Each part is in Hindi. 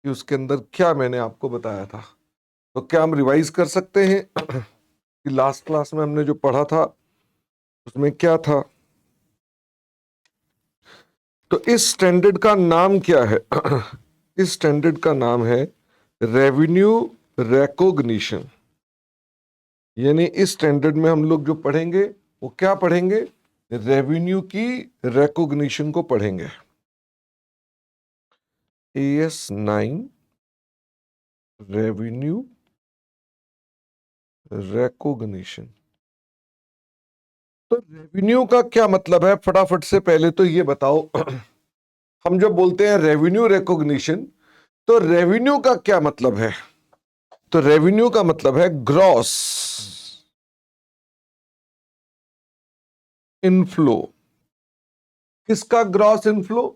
कि उसके अंदर क्या मैंने आपको बताया था। तो क्या हम रिवाइज कर सकते हैं कि लास्ट क्लास में हमने जो पढ़ा था उसमें क्या था। तो इस स्टैंडर्ड का नाम क्या है? इस स्टैंडर्ड का नाम है रेवेन्यू रिकॉग्निशन। यानी इस स्टैंडर्ड में हम लोग जो पढ़ेंगे वो क्या पढ़ेंगे? रेवेन्यू की रिकॉग्निशन को पढ़ेंगे। AS9 revenue recognition. तो रेवेन्यू का क्या मतलब है? फटाफट से पहले तो ये बताओ हम जब बोलते हैं रेवेन्यू रिकॉग्निशन, तो रेवेन्यू का क्या मतलब है? तो रेवेन्यू का मतलब है ग्रॉस इनफ्लो। किसका gross inflow?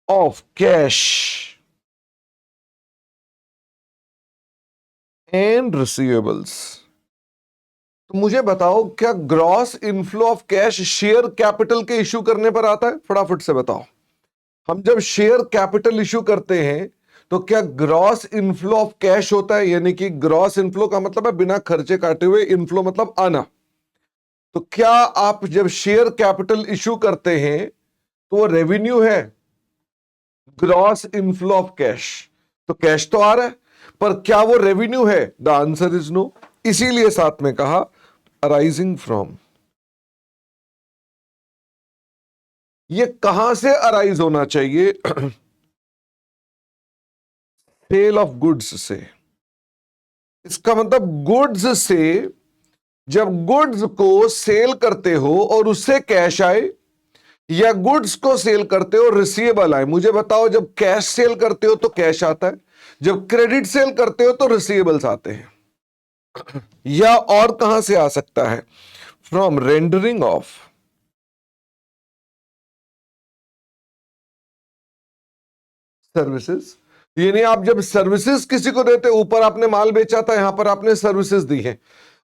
Of cash and receivables. तो मुझे बताओ, क्या gross inflow of cash share capital के इश्यू करने पर आता है? फटाफट से बताओ। हम जब शेयर कैपिटल इश्यू करते हैं तो क्या ग्रॉस इनफ्लो ऑफ कैश होता है? यानी कि ग्रॉस इनफ्लो का मतलब है बिना खर्चे काटे हुए, इनफ्लो मतलब आना। तो क्या आप जब शेयर कैपिटल इश्यू करते हैं तो वो रेवेन्यू है? Gross inflow of cash. तो कैश तो आ रहा है, पर क्या वो रेवेन्यू है? The answer is no. इसीलिए साथ में कहा अराइजिंग फ्रॉम। ये कहां से अराइज होना चाहिए? सेल ऑफ गुड्स से। इसका मतलब गुड्स से, जब गुड्स को सेल करते हो और उससे कैश आए, या गुड्स को सेल करते हो रिसीवेबल आए। मुझे बताओ, जब कैश सेल करते हो तो कैश आता है, जब क्रेडिट सेल करते हो तो रिसीवेबल्स आते हैं। या और कहां से आ सकता है? From rendering of services. यानी आप जब सर्विसेज किसी को देते हो, ऊपर आपने माल बेचा था, यहां पर आपने सर्विसेज दी है,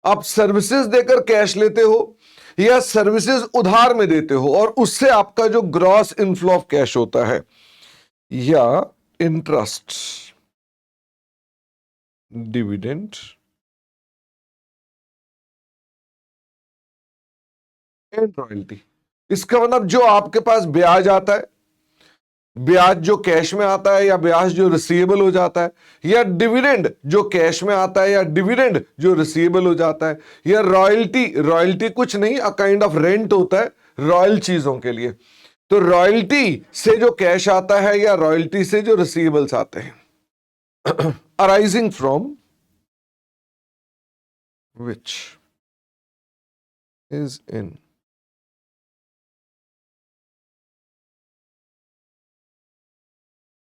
आप सर्विसेज देकर कैश लेते हो या सर्विसेज उधार में देते हो, और उससे आपका जो ग्रॉस इनफ्लो ऑफ कैश होता है, या इंटरेस्ट, डिविडेंड एंड रॉयल्टी। इसका मतलब जो आपके पास ब्याज आता है, ब्याज जो कैश में आता है, या ब्याज जो रिसीवेबल हो जाता है, या डिविडेंड जो कैश में आता है, या डिविडेंड जो रिसीवेबल हो जाता है, या रॉयल्टी। रॉयल्टी कुछ नहीं, अ काइंड ऑफ रेंट होता है रॉयल चीजों के लिए। तो रॉयल्टी से जो कैश आता है या रॉयल्टी से जो रिसीवेबल्स आते हैं, arising from which is in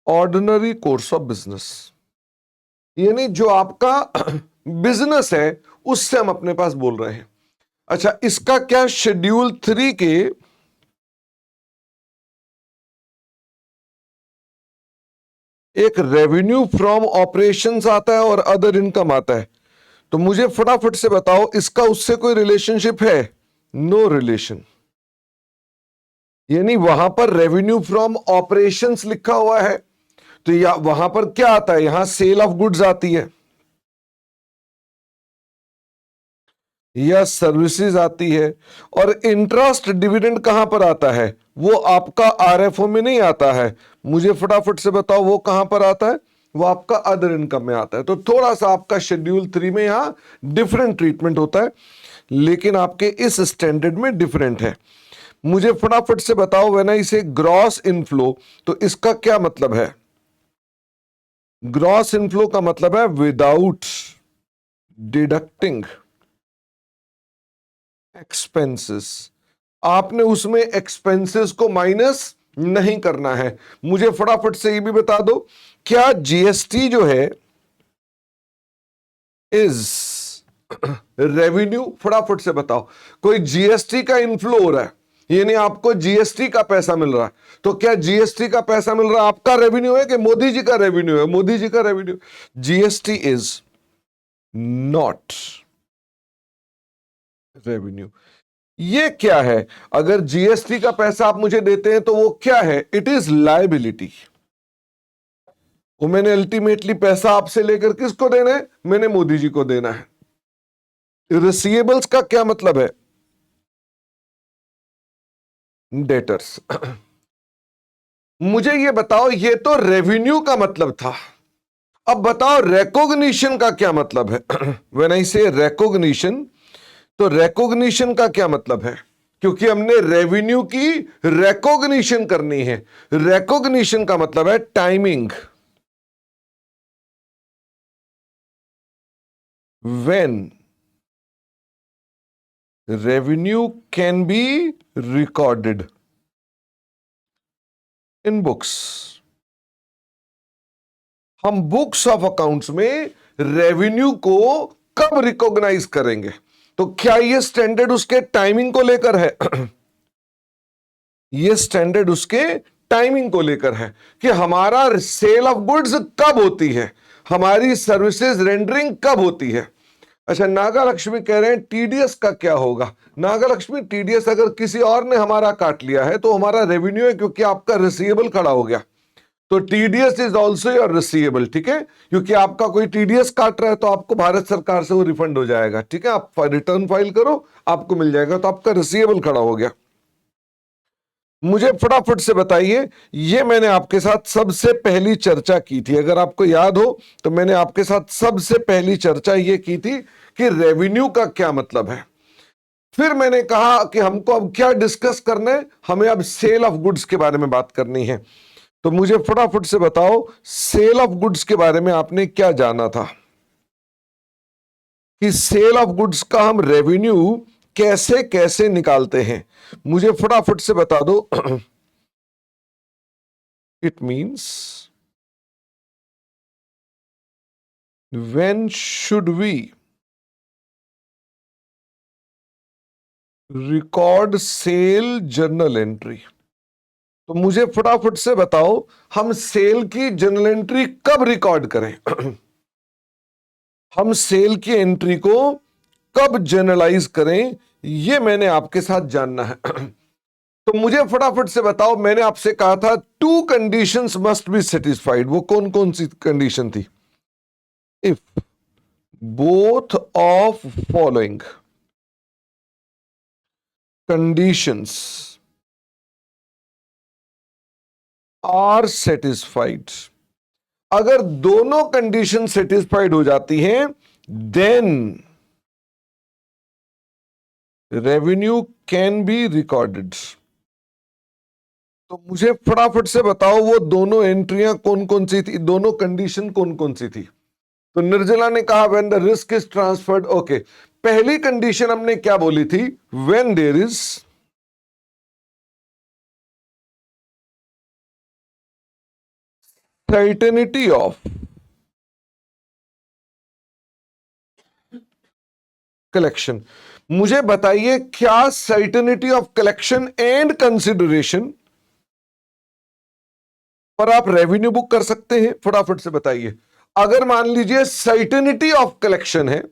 ordinary course of business. यानी जो आपका बिजनेस है उससे हम अपने पास बोल रहे हैं। अच्छा, इसका क्या शेड्यूल 3 के एक रेवेन्यू फ्रॉम ऑपरेशंस आता है और अदर इनकम आता है। तो मुझे फटाफट से बताओ, इसका उससे कोई रिलेशनशिप है? No relation. यानी वहां पर रेवेन्यू फ्रॉम ऑपरेशंस लिखा हुआ है, तो या वहां पर क्या आता है? यहां सेल ऑफ गुड्स आती है, या सर्विसेज आती है, और इंटरेस्ट डिविडेंड कहां पर आता है? वो आपका RFO में नहीं आता है। मुझे फटाफट से बताओ वो कहां पर आता है? वो आपका अदर इनकम में आता है। तो थोड़ा सा आपका शेड्यूल 3 में यहां डिफरेंट ट्रीटमेंट होता है, लेकिन आपके इस स्टैंडर्ड में डिफरेंट है। मुझे फटाफट से बताओ, व्हेन आई से ग्रॉस इनफ्लो, तो इसका क्या मतलब है? ग्रॉस इनफ्लो का मतलब है विदाउट डिडक्टिंग एक्सपेंसेस। आपने उसमें एक्सपेंसेस को माइनस नहीं करना है। मुझे फटाफट से ये भी बता दो, क्या GST जो है इज रेवेन्यू? फटाफट से बताओ। कोई GST का इनफ्लो हो रहा है, यानी आपको GST का पैसा मिल रहा है, तो क्या GST का पैसा मिल रहा है आपका रेवेन्यू है कि मोदी जी का रेवेन्यू है? मोदी जी का revenue. GST is not revenue. ये क्या है? अगर GST का पैसा आप मुझे देते हैं तो वो क्या है? It is liability. वो मैंने अल्टीमेटली पैसा आपसे लेकर किसको देना है? मैंने मोदी जी को देना है। रिसीवेबल्स का क्या मतलब है? डेटर्स। मुझे ये बताओ, ये तो रेवेन्यू का मतलब था। अब बताओ रिकॉग्निशन का क्या मतलब है? व्हेन आई से रिकॉग्निशन, तो रिकॉग्निशन का क्या मतलब है? क्योंकि हमने रेवेन्यू की रिकॉग्निशन करनी है। रिकॉग्निशन का मतलब है timing. When revenue can be recorded in books. हम बुक्स ऑफ अकाउंट्स में रेवेन्यू को कब रिकॉग्नाइज करेंगे? तो क्या ये स्टैंडर्ड उसके टाइमिंग को लेकर है? ये स्टैंडर्ड उसके टाइमिंग को लेकर है कि हमारा सेल ऑफ गुड्स कब होती है, हमारी सर्विसेज रेंडरिंग कब होती है। अच्छा, नागा लक्ष्मी कह रहे हैं टीडीएस का क्या होगा? नागा लक्ष्मी, टीडीएस अगर किसी और ने हमारा काट लिया है तो हमारा रेवेन्यू है, क्योंकि आपका रिसीवेबल खड़ा हो गया। तो TDS is also your receivable, ठीक है? क्योंकि आपका कोई टीडीएस काट रहा है तो आपको भारत सरकार से वो रिफंड हो जाएगा, ठीक है? आप रिटर्न फाइल करो, आपको मिल जाएगा, तो आपका रिसीवेबल खड़ा हो गया। मुझे फटाफट से बताइए, ये मैंने आपके साथ सबसे पहली चर्चा की थी, अगर आपको याद हो तो मैंने आपके साथ सबसे पहली चर्चा ये की थी कि रेवेन्यू का क्या मतलब है। फिर मैंने कहा कि हमको अब क्या डिस्कस करना है, हमें अब सेल ऑफ गुड्स के बारे में बात करनी है। तो मुझे फटाफट से बताओ, सेल ऑफ गुड्स के बारे में आपने क्या जाना था कि सेल ऑफ गुड्स का हम रेवेन्यू कैसे कैसे निकालते हैं? मुझे फटाफट से बता दो। It means when should we record sale journal entry? तो मुझे फटाफट से बताओ, हम सेल की जर्नल एंट्री कब रिकॉर्ड करें? हम सेल की एंट्री को कब जर्नलाइज करें, यह मैंने आपके साथ जानना है। तो मुझे फटाफट से बताओ, मैंने आपसे कहा था two conditions must be satisfied, वो कौन कौन सी कंडीशन थी? If both of following conditions are satisfied, अगर दोनों कंडीशन सेटिस्फाइड हो जाती हैं, then revenue can be recorded. तो मुझे फटाफट से बताओ, वो दोनों एंट्रियां कौन कौन सी थी, दोनों कंडीशन कौन कौन सी थी? तो निर्जला ने कहा when the risk is transferred. Okay, पहली कंडीशन हमने क्या बोली थी? When there is certainty of collection. मुझे बताइए, क्या certainty of collection and consideration पर आप रेवेन्यू बुक कर सकते हैं? फटाफट से बताइए। अगर मान लीजिए सर्टेनिटी ऑफ कलेक्शन है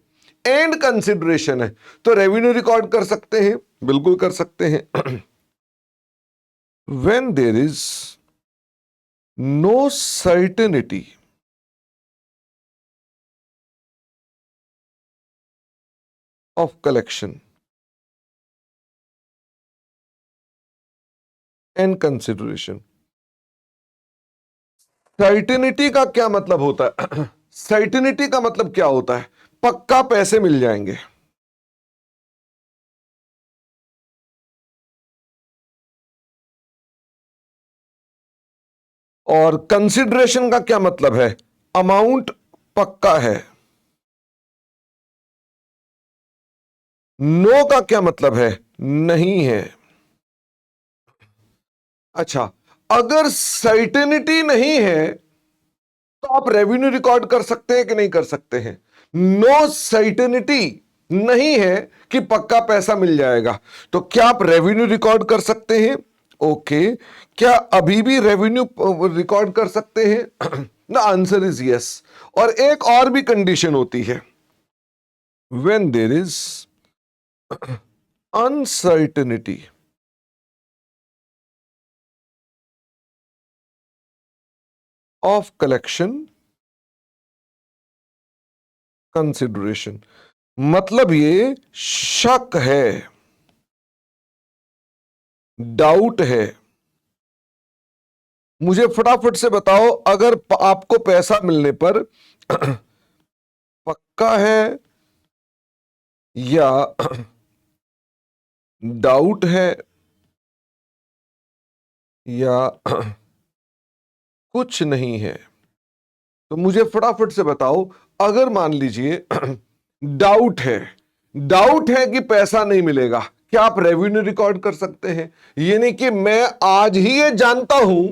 एंड कंसिडरेशन है, तो रेवेन्यू रिकॉर्ड कर सकते हैं, बिल्कुल कर सकते हैं। When there is no certainty of collection and consideration. Certainty का क्या मतलब होता है? सर्टेनिटी का मतलब क्या होता है? पक्का पैसे मिल जाएंगे। और कंसिडरेशन का क्या मतलब है? अमाउंट पक्का है। नो का क्या मतलब है? नहीं है। अच्छा, अगर सर्टेनिटी नहीं है तो आप रेवेन्यू रिकॉर्ड कर सकते हैं कि नहीं कर सकते हैं? नो सर्टेनिटी नहीं है कि पक्का पैसा मिल जाएगा, तो क्या आप रेवेन्यू रिकॉर्ड कर सकते हैं? ओके, क्या अभी भी रेवेन्यू रिकॉर्ड कर सकते हैं? ना, आंसर इज यस। और एक और भी कंडीशन होती है, when there is uncertainty of collection consideration, मतलब ये शक है, डाउट है। मुझे फटाफट से बताओ, अगर आपको पैसा मिलने पर पक्का है या डाउट है या कुछ नहीं है, तो मुझे फटाफट से बताओ। अगर मान लीजिए डाउट है, डाउट है कि पैसा नहीं मिलेगा, क्या आप रेवेन्यू रिकॉर्ड कर सकते हैं? ये नहीं कि मैं आज ही ये जानता हूं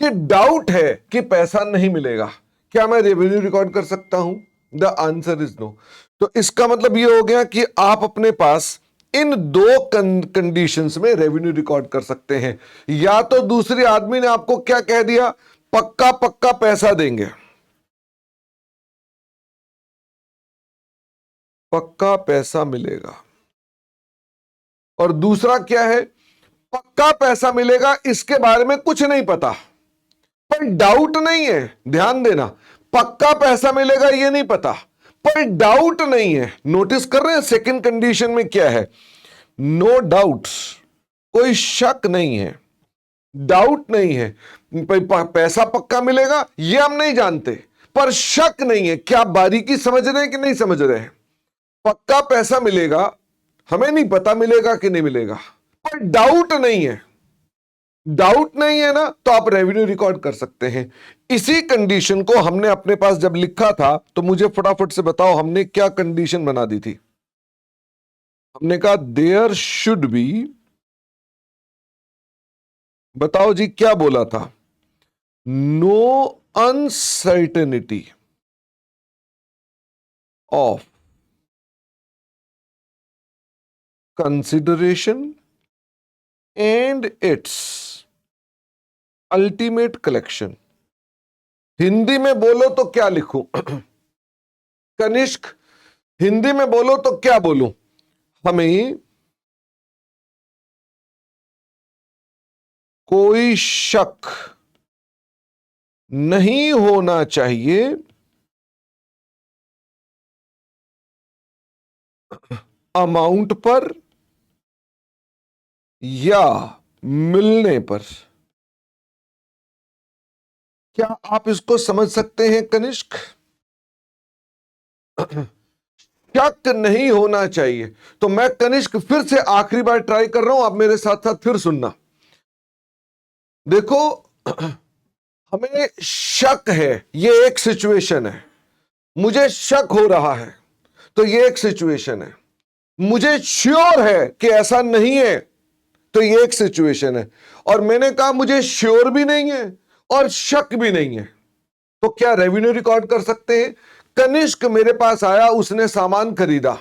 कि डाउट है कि पैसा नहीं मिलेगा, क्या मैं रेवेन्यू रिकॉर्ड कर सकता हूं? The answer is no. तो इसका मतलब ये हो गया कि आप अपने पास इन दो कंडीशंस में रेवेन्यू रिकॉर्ड कर सकते हैं। या तो दूसरे आदमी ने आपको क्या कह दिया, पक्का पक्का पैसा देंगे, पक्का पैसा मिलेगा, और दूसरा क्या है, पक्का पैसा मिलेगा इसके बारे में कुछ नहीं पता पर डाउट नहीं है। ध्यान देना, पक्का पैसा मिलेगा ये नहीं पता पर डाउट नहीं है। नोटिस कर रहे हैं सेकंड कंडीशन में क्या है, नो डाउट्स, कोई शक नहीं है, डाउट नहीं है। पैसा पक्का मिलेगा ये हम नहीं जानते पर शक नहीं है। क्या आप बारीकी समझ रहे हैं कि नहीं समझ रहे हैं? पक्का पैसा मिलेगा, हमें नहीं पता मिलेगा कि नहीं मिलेगा, पर डाउट नहीं है। डाउट नहीं है ना, तो आप रेवेन्यू रिकॉर्ड कर सकते हैं। इसी कंडीशन को हमने अपने पास जब लिखा था, तो मुझे फटाफट से बताओ हमने क्या कंडीशन बना दी थी? हमने कहा देयर शुड बी, बताओ जी क्या बोला था? No uncertainty of consideration and its ultimate collection. Hindi में बोलो तो क्या लिखूं? कनिष्क, हिंदी में बोलो तो क्या बोलूं? हमें कोई शक नहीं होना चाहिए अमाउंट पर या मिलने पर। क्या आप इसको समझ सकते हैं कनिष्क? शक नहीं होना चाहिए। तो मैं कनिष्क फिर से आखिरी बार ट्राई कर रहा हूं, आप मेरे साथ साथ फिर सुनना। देखो, हमें शक है, ये एक सिचुएशन है। मुझे शक हो रहा है, तो ये एक सिचुएशन है। मुझे श्योर है कि ऐसा नहीं है, तो ये एक सिचुएशन है। और मैंने कहा मुझे श्योर भी नहीं है और शक भी नहीं है, तो क्या रेवेन्यू रिकॉर्ड कर सकते हैं? कनिष्क मेरे पास आया, उसने सामान खरीदा,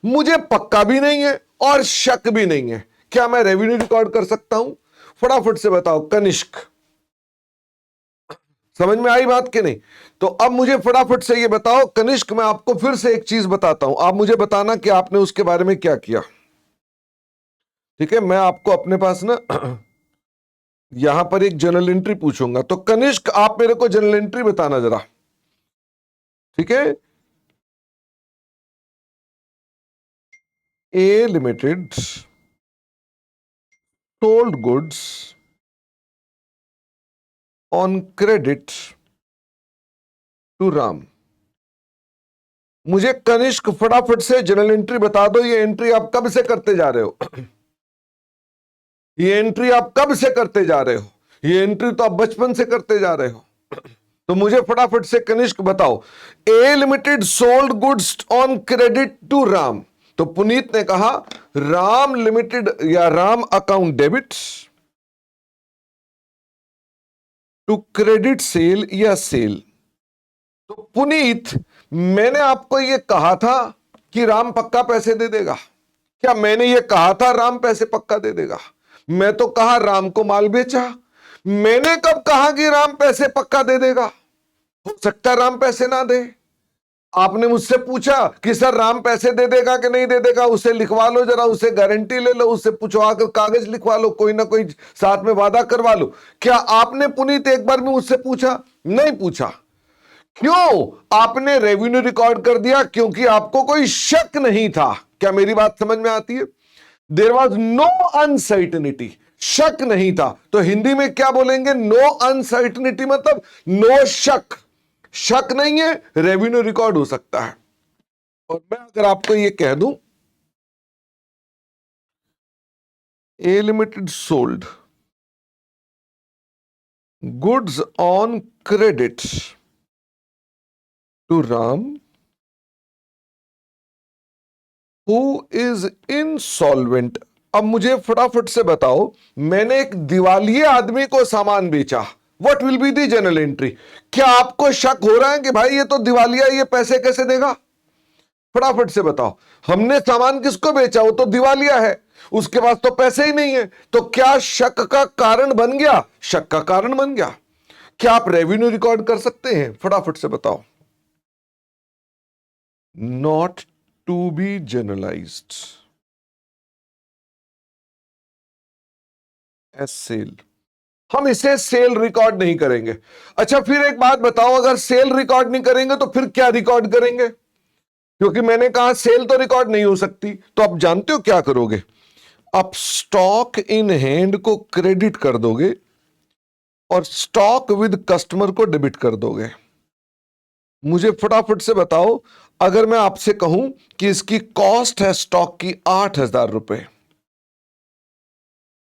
मुझे पक्का भी नहीं है और शक भी नहीं है, क्या मैं रेवेन्यू रिकॉर्ड कर सकता हूं? फटाफट से बताओ कनिष्क, समझ में आई बात कि नहीं? तो अब मुझे फटाफट से ये बताओ कनिष्क, मैं आपको फिर से एक चीज बताता हूं, आप मुझे बताना कि आपने उसके बारे में क्या किया। ठीक है, मैं आपको अपने पास ना यहां पर एक जर्नल एंट्री पूछूंगा, तो कनिष्क आप मेरे को जर्नल एंट्री बताना जरा। ठीक है, A limited sold goods on credit to Ram. मुझे कनिष्क फटाफट से जर्नल एंट्री बता दो, ये एंट्री आप कब से करते जा रहे हो? ये एंट्री आप कब से करते जा रहे हो? ये एंट्री तो आप बचपन से करते जा रहे हो। तो मुझे फटाफट से कनिष्क बताओ, A limited sold goods on credit to Ram. तो पुनीत ने कहा राम लिमिटेड या Ram account debit to credit sale या सेल। तो पुनीत, मैंने आपको यह कहा था कि राम पक्का पैसे दे देगा? क्या मैंने यह कहा था राम पैसे पक्का दे देगा? मैं तो कहा राम को माल बेचा। मैंने कब कहा कि राम पैसे पक्का दे देगा? हो सकता है राम पैसे ना दे। आपने मुझसे पूछा कि सर राम पैसे दे देगा कि नहीं दे देगा, उसे लिखवा लो जरा, उसे गारंटी ले लो, उससे पूछवा कर कागज लिखवा लो, कोई ना कोई साथ में वादा करवा लो। क्या आपने पुनीत एक बार भी मुझसे पूछा? नहीं पूछा। क्यों? आपने रेवेन्यू रिकॉर्ड कर दिया क्योंकि आपको कोई शक नहीं था। क्या मेरी बात समझ में आती है? देयर वॉज नो अनसर्टिनिटी, शक नहीं था। तो हिंदी में क्या बोलेंगे? नो अनसर्टिनिटी मतलब नो शक, शक नहीं है, रेवेन्यू रिकॉर्ड हो सकता है। और मैं अगर आपको ये कह दूं A limited sold goods on credit to Ram who is insolvent. अब मुझे फटाफट से बताओ, मैंने एक दिवालिये आदमी को सामान बेचा, what will be the general entry? क्या आपको शक हो रहा है कि भाई ये तो दिवालिया, ये पैसे कैसे देगा? फटाफट से बताओ। हमने सामान किसको बेचा? वो तो दिवालिया है, उसके पास तो पैसे ही नहीं है। तो क्या शक का कारण बन गया? शक का कारण बन गया। क्या आप रेवेन्यू रिकॉर्ड कर सकते हैं? फटाफट से बताओ। Not to be generalized as sale. हम इसे सेल रिकॉर्ड नहीं करेंगे। अच्छा, फिर एक बात बताओ, अगर सेल रिकॉर्ड नहीं करेंगे तो फिर क्या रिकॉर्ड करेंगे? क्योंकि मैंने कहा सेल तो रिकॉर्ड नहीं हो सकती, तो आप जानते हो क्या करोगे? आप स्टॉक इन हैंड को क्रेडिट कर दोगे और स्टॉक विद कस्टमर को डेबिट कर दोगे। मुझे फटाफट से बताओ, अगर मैं आपसे कहूं कि इसकी कॉस्ट है स्टॉक की 8,000 रुपए,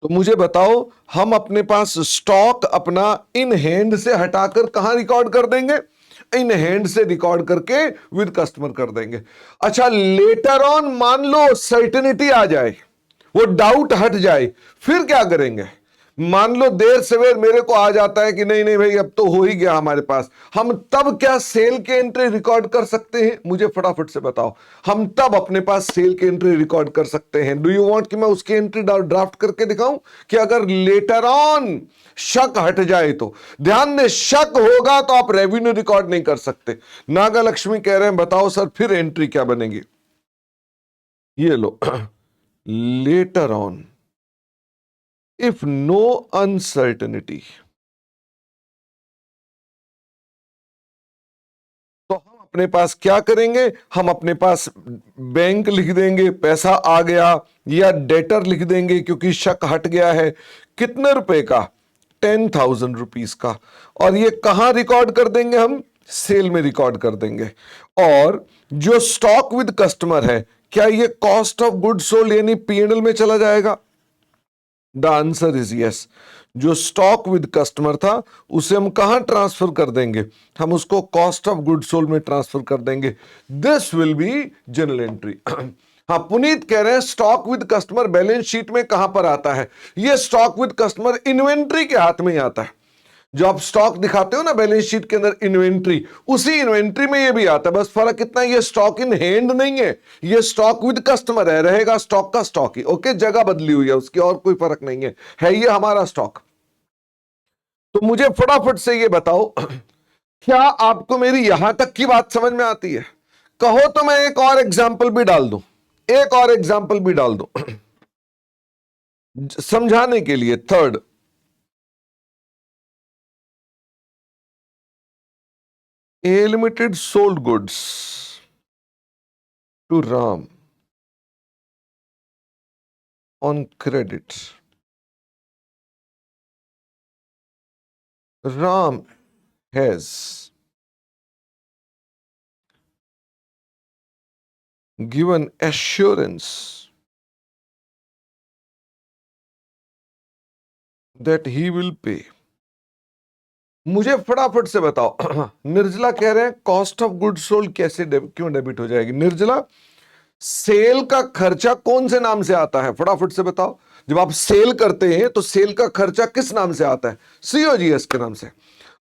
तो मुझे बताओ हम अपने पास स्टॉक अपना इन हैंड से हटाकर कहां रिकॉर्ड कर देंगे? इन हैंड से रिकॉर्ड करके विद कस्टमर कर देंगे। अच्छा, लेटर ऑन मान लो सर्टेनिटी आ जाए, वो डाउट हट जाए, फिर क्या करेंगे? मान लो देर सवेर मेरे को आ जाता है कि नहीं नहीं भाई अब तो हो ही गया हमारे पास, हम तब क्या सेल के एंट्री रिकॉर्ड कर सकते हैं? मुझे फटाफट से बताओ, हम तब अपने पास सेल के एंट्री रिकॉर्ड कर सकते हैं? डू यू वांट कि मैं उसकी एंट्री ड्राफ्ट करके दिखाऊं कि अगर लेटर ऑन शक हट जाए तो? ध्यान दें, शक होगा तो आप रेवेन्यू रिकॉर्ड नहीं कर सकते। नागा लक्ष्मी कह रहे हैं बताओ सर फिर एंट्री क्या बनेगी? ये लो later on if no uncertainty, तो हम अपने पास क्या करेंगे? हम अपने पास बैंक लिख देंगे, पैसा आ गया, या डेटर लिख देंगे क्योंकि शक हट गया है। कितने रुपए का? 10,000 रुपीस का। और ये कहां रिकॉर्ड कर देंगे? हम सेल में रिकॉर्ड कर देंगे। और जो स्टॉक विद कस्टमर है, क्या ये कॉस्ट ऑफ गुड सोल्ड यानी पीएनएल में चला जाएगा? The answer is yes. जो स्टॉक विद कस्टमर था उसे हम कहां ट्रांसफर कर देंगे? हम उसको कॉस्ट ऑफ गुड सोल्ड में ट्रांसफर कर देंगे। This will be general entry. हाँ, पुनीत कह रहे हैं stock with customer balance sheet में कहां पर आता है? ये स्टॉक विद कस्टमर इन्वेंट्री के हाथ में ही आता है। जो आप स्टॉक दिखाते हो ना बैलेंस शीट के अंदर इन्वेंट्री, उसी इन्वेंट्री में ये भी आता है। बस फर्क इतना, ये स्टॉक इन हैंड नहीं है, ये स्टॉक विद कस्टमर है, रहेगा स्टॉक का स्टॉक ही। ओके, जगह बदली हुई है उसकी, और कोई फर्क नहीं है ये हमारा स्टॉक। तो मुझे फटाफट से ये बताओ, क्या आपको मेरी यहां तक की बात समझ में आती है? कहो तो मैं एक और एग्जाम्पल भी डाल दूं, एक और एग्जाम्पल भी डाल दूं समझाने के लिए। Third, A Limited sold goods to Ram on credit. Ram has given assurance that he will pay. मुझे फटाफट से बताओ, निर्जला कह रहे हैं कॉस्ट ऑफ गुड सोल्ड कैसे क्यों डेबिट हो जाएगी? निर्जला, सेल का खर्चा कौन से नाम से आता है? फटाफट से बताओ। जब आप सेल करते हैं तो सेल का खर्चा किस नाम से आता है? सीओजीएस के नाम से।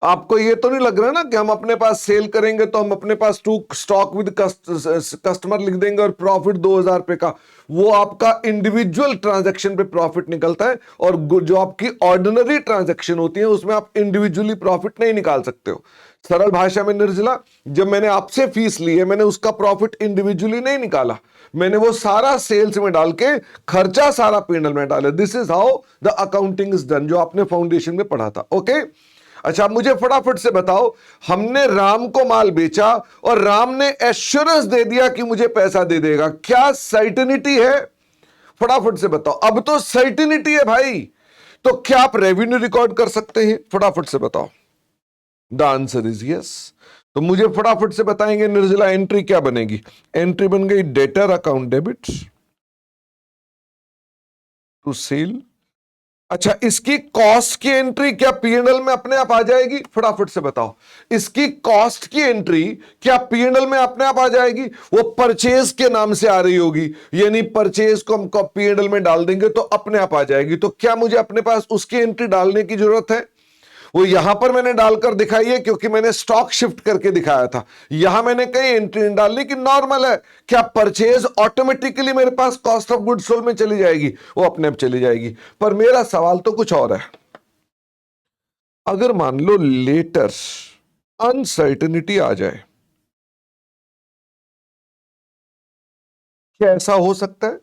आपको ये तो नहीं लग रहा ना कि हम अपने पास सेल करेंगे तो हम अपने पास टू स्टॉक विद कस्टमर लिख देंगे और प्रॉफिट 2,000 रुपए का? वो आपका इंडिविजुअल ट्रांजैक्शन पे प्रॉफिट निकलता है, और जो आपकी ऑर्डिनरी ट्रांजैक्शन होती है उसमें आप इंडिविजुअली प्रॉफिट नहीं निकाल सकते हो। सरल भाषा में निर्जला, जब मैंने आपसे फीस ली है, मैंने उसका प्रॉफिट इंडिविजुअली नहीं निकाला, मैंने वो सारा सेल्स में डाल के खर्चा सारा P&L में डाला। This is how the accounting is done, जो आपने फाउंडेशन में पढ़ा था। ओके अच्छा, मुझे फटाफट से बताओ, हमने राम को माल बेचा और राम ने एश्योरेंस दे दिया कि मुझे पैसा दे देगा, क्या सर्टेनिटी है? फटाफट से बताओ। अब तो सर्टेनिटी है भाई, तो क्या आप रेवेन्यू रिकॉर्ड कर सकते हैं? फटाफट से बताओ। The answer is yes. तो मुझे फटाफट से बताएंगे निर्जला एंट्री क्या बनेगी? एंट्री बन गई debtor account debit to sale. अच्छा, इसकी कॉस्ट की एंट्री क्या P&L में अपने आप आ जाएगी? फटाफट से बताओ, इसकी कॉस्ट की एंट्री क्या P&L में अपने आप आ जाएगी? वो परचेज के नाम से आ रही होगी, यानी परचेज को हम P&L में डाल देंगे तो अपने आप आ जाएगी। तो क्या मुझे अपने पास उसकी एंट्री डालने की जरूरत है? वो यहां पर मैंने डालकर दिखाई है क्योंकि मैंने स्टॉक शिफ्ट करके दिखाया था। यहां मैंने कहीं एंट्री नहीं डालनी कि नॉर्मल है। क्या परचेज ऑटोमेटिकली मेरे पास कॉस्ट ऑफ गुड्स सोल्ड में चली जाएगी? वो अपने आप चली जाएगी। पर मेरा सवाल तो कुछ और है। अगर मान लो लेटर अनसर्टेनिटी आ जाए, क्या ऐसा हो सकता है?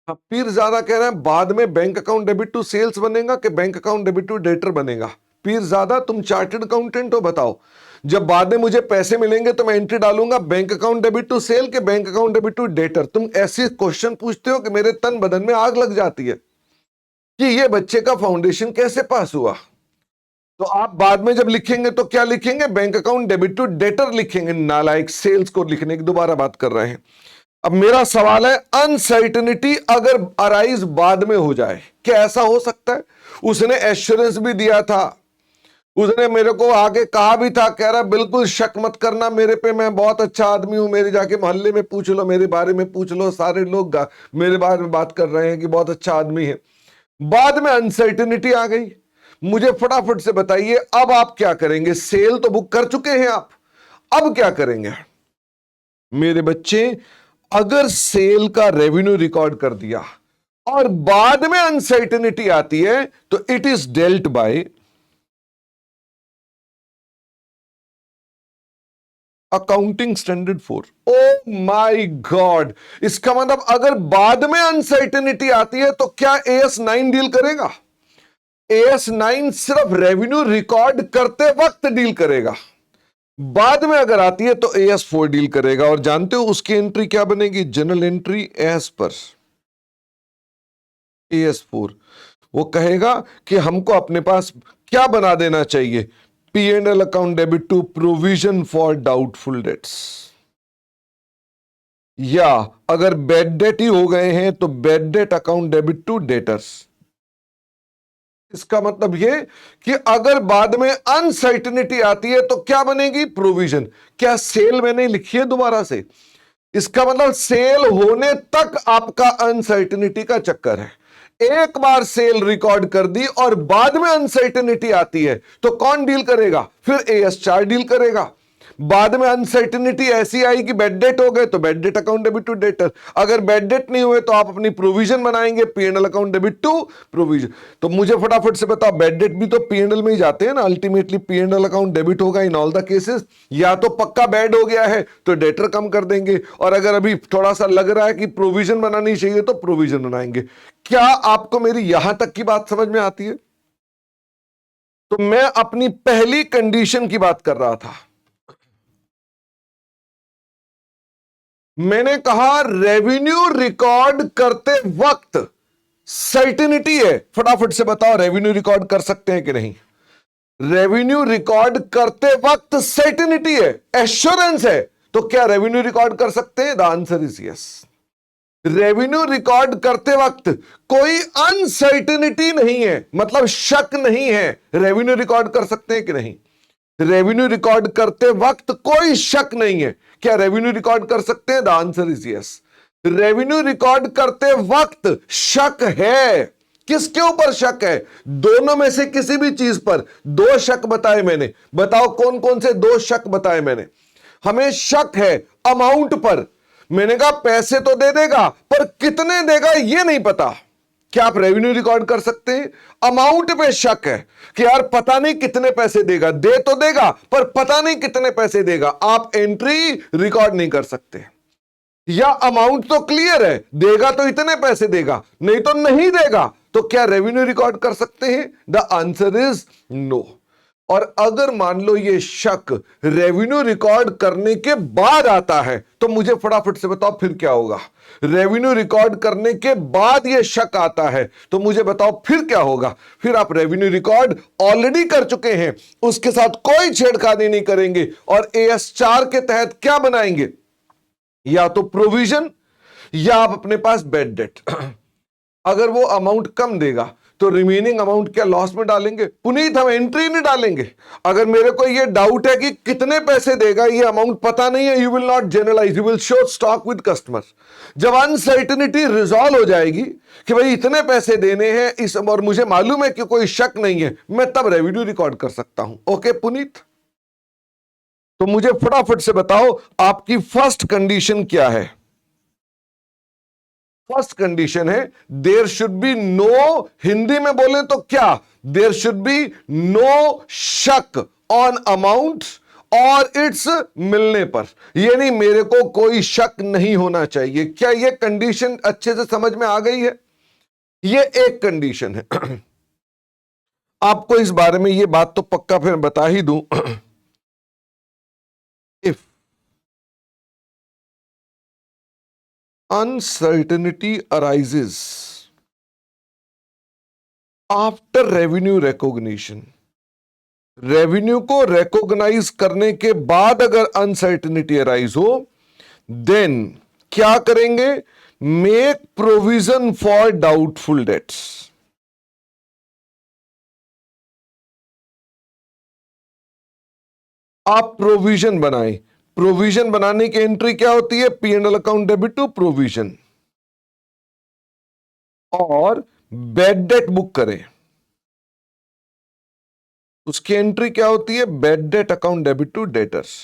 पीरजादा कह रहे हैं बाद में bank account debit to sales बनेगा कि bank account debit to debtor बनेगा? पीरजादा, तुम चार्टर्ड अकाउंटेंट हो, बताओ। जब बाद में मुझे पैसे मिलेंगे तो मैं एंट्री डालूंगा bank account debit to sale के bank account debit to debtor? तुम ऐसे क्वेश्चन पूछते हो कि मेरे तन बदन में आग लग जाती है कि ये बच्चे का फाउंडेशन कैसे पास हुआ। तो आप बाद में जब लिखेंगे तो क्या लिखेंगे? Bank account debit to debtor लिखेंगे, नालायक। सेल्स को लिखने की दोबारा बात कर रहे हैं। अब मेरा सवाल है, अनसर्टेनिटी अगर अराइज बाद में हो जाए, क्या ऐसा हो सकता है? उसने एश्योरेंस भी दिया था, उसने मेरे को आगे कहा भी था, कह रहा बिल्कुल शक मत करना मेरे पे, मैं बहुत अच्छा आदमी हूं, मेरे जाके मोहल्ले में पूछ लो, मेरे बारे में पूछ लो, सारे लोग मेरे बारे में बात कर रहे हैं कि बहुत अच्छा आदमी है। बाद में अनसर्टेनिटी आ गई। मुझे फटाफट से बताइए, अब आप क्या करेंगे? सेल तो बुक कर चुके हैं आप, अब क्या करेंगे मेरे बच्चे? अगर सेल का रेवेन्यू रिकॉर्ड कर दिया और बाद में अनसर्टेनिटी आती है तो it is dealt bye accounting standard 4। Oh my God, इसका मतलब अगर बाद में अनसर्टेनिटी आती है तो क्या AS9 डील करेगा? AS9 सिर्फ रेवेन्यू रिकॉर्ड करते वक्त डील करेगा, बाद में अगर आती है तो AS4 डील करेगा। और जानते हो उसकी एंट्री क्या बनेगी? General entry as per AS4। वो कहेगा कि हमको अपने पास क्या बना देना चाहिए? P&L account debit to provision for doubtful debts, या अगर बैड डेट ही हो गए हैं तो bad debt account debit to debtors. इसका मतलब ये कि अगर बाद में अनसर्टेनिटी आती है तो क्या बनेगी? प्रोविजन। क्या सेल मैंने लिखी है दोबारा से? इसका मतलब सेल होने तक आपका अनसर्टेनिटी का चक्कर है। एक बार सेल रिकॉर्ड कर दी और बाद में अनसर्टेनिटी आती है तो कौन डील करेगा? फिर AS4 डील करेगा। बाद में अनसर्टेनिटी ऐसी आई कि बेड डेट हो गए तो bad debt account debit to debtor. अगर बेड डेट नहीं हुए तो आप अपनी प्रोविजन बनाएंगे, P&L account debit to provision. तो मुझे फटाफट से बताओ, बेड डेट भी तो P&L में ही जाते हैं ना अल्टीमेटली। P&L अकाउंट डेबिट होगा इन ऑल द केसेस। या तो पक्का बेड हो गया है तो डेटर कम कर देंगे, और अगर अभी थोड़ा सा लग रहा है कि प्रोविजन बनानी चाहिए तो प्रोविजन बनाएंगे। क्या आपको मेरी यहां तक की बात समझ में आती है? तो मैं अपनी पहली कंडीशन की बात कर रहा था। मैंने कहा रेवेन्यू रिकॉर्ड करते वक्त सर्टेनिटी है। फटाफट से बताओ, रेवेन्यू रिकॉर्ड कर सकते हैं कि नहीं? रेवेन्यू रिकॉर्ड करते वक्त सर्टेनिटी है, एश्योरेंस है, तो क्या रेवेन्यू रिकॉर्ड कर सकते हैं? The answer is yes. Revenue record करते वक्त कोई अनसर्टेनिटी नहीं है, मतलब शक नहीं है, रेवेन्यू रिकॉर्ड कर सकते हैं कि नहीं? रेवेन्यू रिकॉर्ड करते वक्त कोई शक नहीं है, क्या रेवेन्यू रिकॉर्ड कर सकते हैं? The answer is yes. Revenue record करते वक्त शक है, किसके ऊपर शक है? दोनों में से किसी भी चीज पर। दो शक बताए मैंने, बताओ कौन कौन से दो शक बताए मैंने? हमें शक है अमाउंट पर। मैंने कहा पैसे तो दे देगा पर कितने देगा ये नहीं पता। क्या आप रेवेन्यू रिकॉर्ड कर सकते हैं? अमाउंट पे शक है कि यार पता नहीं कितने पैसे देगा, दे तो देगा पर पता नहीं कितने पैसे देगा, आप एंट्री रिकॉर्ड नहीं कर सकते। या अमाउंट तो क्लियर है, देगा तो इतने पैसे देगा, नहीं तो नहीं देगा, तो क्या रेवेन्यू रिकॉर्ड कर सकते हैं? The answer is no. और अगर मान लो ये शक रेवेन्यू रिकॉर्ड करने के बाद आता है, तो मुझे फटाफट से बताओ फिर क्या होगा? रेवेन्यू रिकॉर्ड करने के बाद ये शक आता है, तो मुझे बताओ फिर क्या होगा? फिर आप रेवेन्यू रिकॉर्ड ऑलरेडी कर चुके हैं, उसके साथ कोई छेड़खानी नहीं करेंगे और AS4 के तहत क्या बनाएंगे? या तो प्रोविजन या आप अपने पास बैड डेट। अगर वो अमाउंट कम देगा तो रिमेनिंग अमाउंट क्या लॉस में डालेंगे? पुनीत हम एंट्री नहीं डालेंगे। अगर मेरे को ये डाउट है कि कितने पैसे देगा, ये अमाउंट पता नहीं है, you will not generalize, you will show stock with customer. जब अनसर्टेनिटी रिजॉल्व हो जाएगी कि भाई इतने पैसे देने हैं इस, और मुझे मालूम है कि कोई शक नहीं है, मैं तब रेवेन्यू रिकॉर्ड कर सकता हूं। ओके पुनीत, तो मुझे फटाफट से बताओ आपकी फर्स्ट कंडीशन क्या है? फर्स्ट कंडीशन है there should be no, Hindi में बोले तो क्या? देयर शुड बी नो शक ऑन अमाउंट और इट्स मिलने पर, यानी मेरे को कोई शक नहीं होना चाहिए। क्या ये कंडीशन अच्छे से समझ में आ गई है? ये एक कंडीशन है। आपको इस बारे में ये बात तो पक्का फिर बता ही दूं। If uncertainty arises after revenue recognition, revenue को रिकॉग्नाइज करने के बाद अगर अनसर्टेनिटी अराइज हो, देन क्या करेंगे? Make provision for doubtful debts. आप प्रोविजन बनाएं। प्रोविजन बनाने की एंट्री क्या होती है? P&L account debit to provision, और बैड डेट बुक करें। उसकी एंट्री क्या होती है? Bad debt account debit to debtors.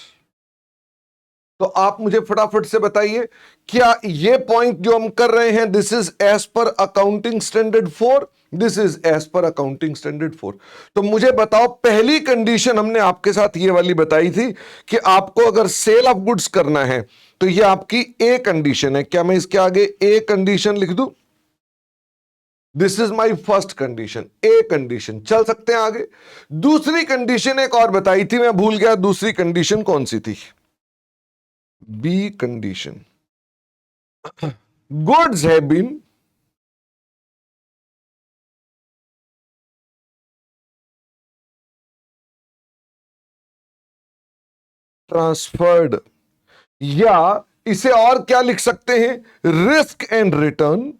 तो आप मुझे फटाफट से बताइए, क्या ये पॉइंट जो हम कर रहे हैं, this is as per accounting standard 4, this is as per accounting standard 4। तो मुझे बताओ, पहली कंडीशन हमने आपके साथ ये वाली बताई थी कि आपको अगर सेल ऑफ गुड्स करना है तो ये आपकी ए कंडीशन है। क्या मैं इसके आगे ए कंडीशन लिख दूं? This is my first condition, a condition. चल सकते हैं आगे। दूसरी कंडीशन एक और बताई थी, मैं भूल गया दूसरी कंडीशन कौन सी थी। B condition, goods have been transferred, या इसे और क्या लिख सकते हैं? Risk and return.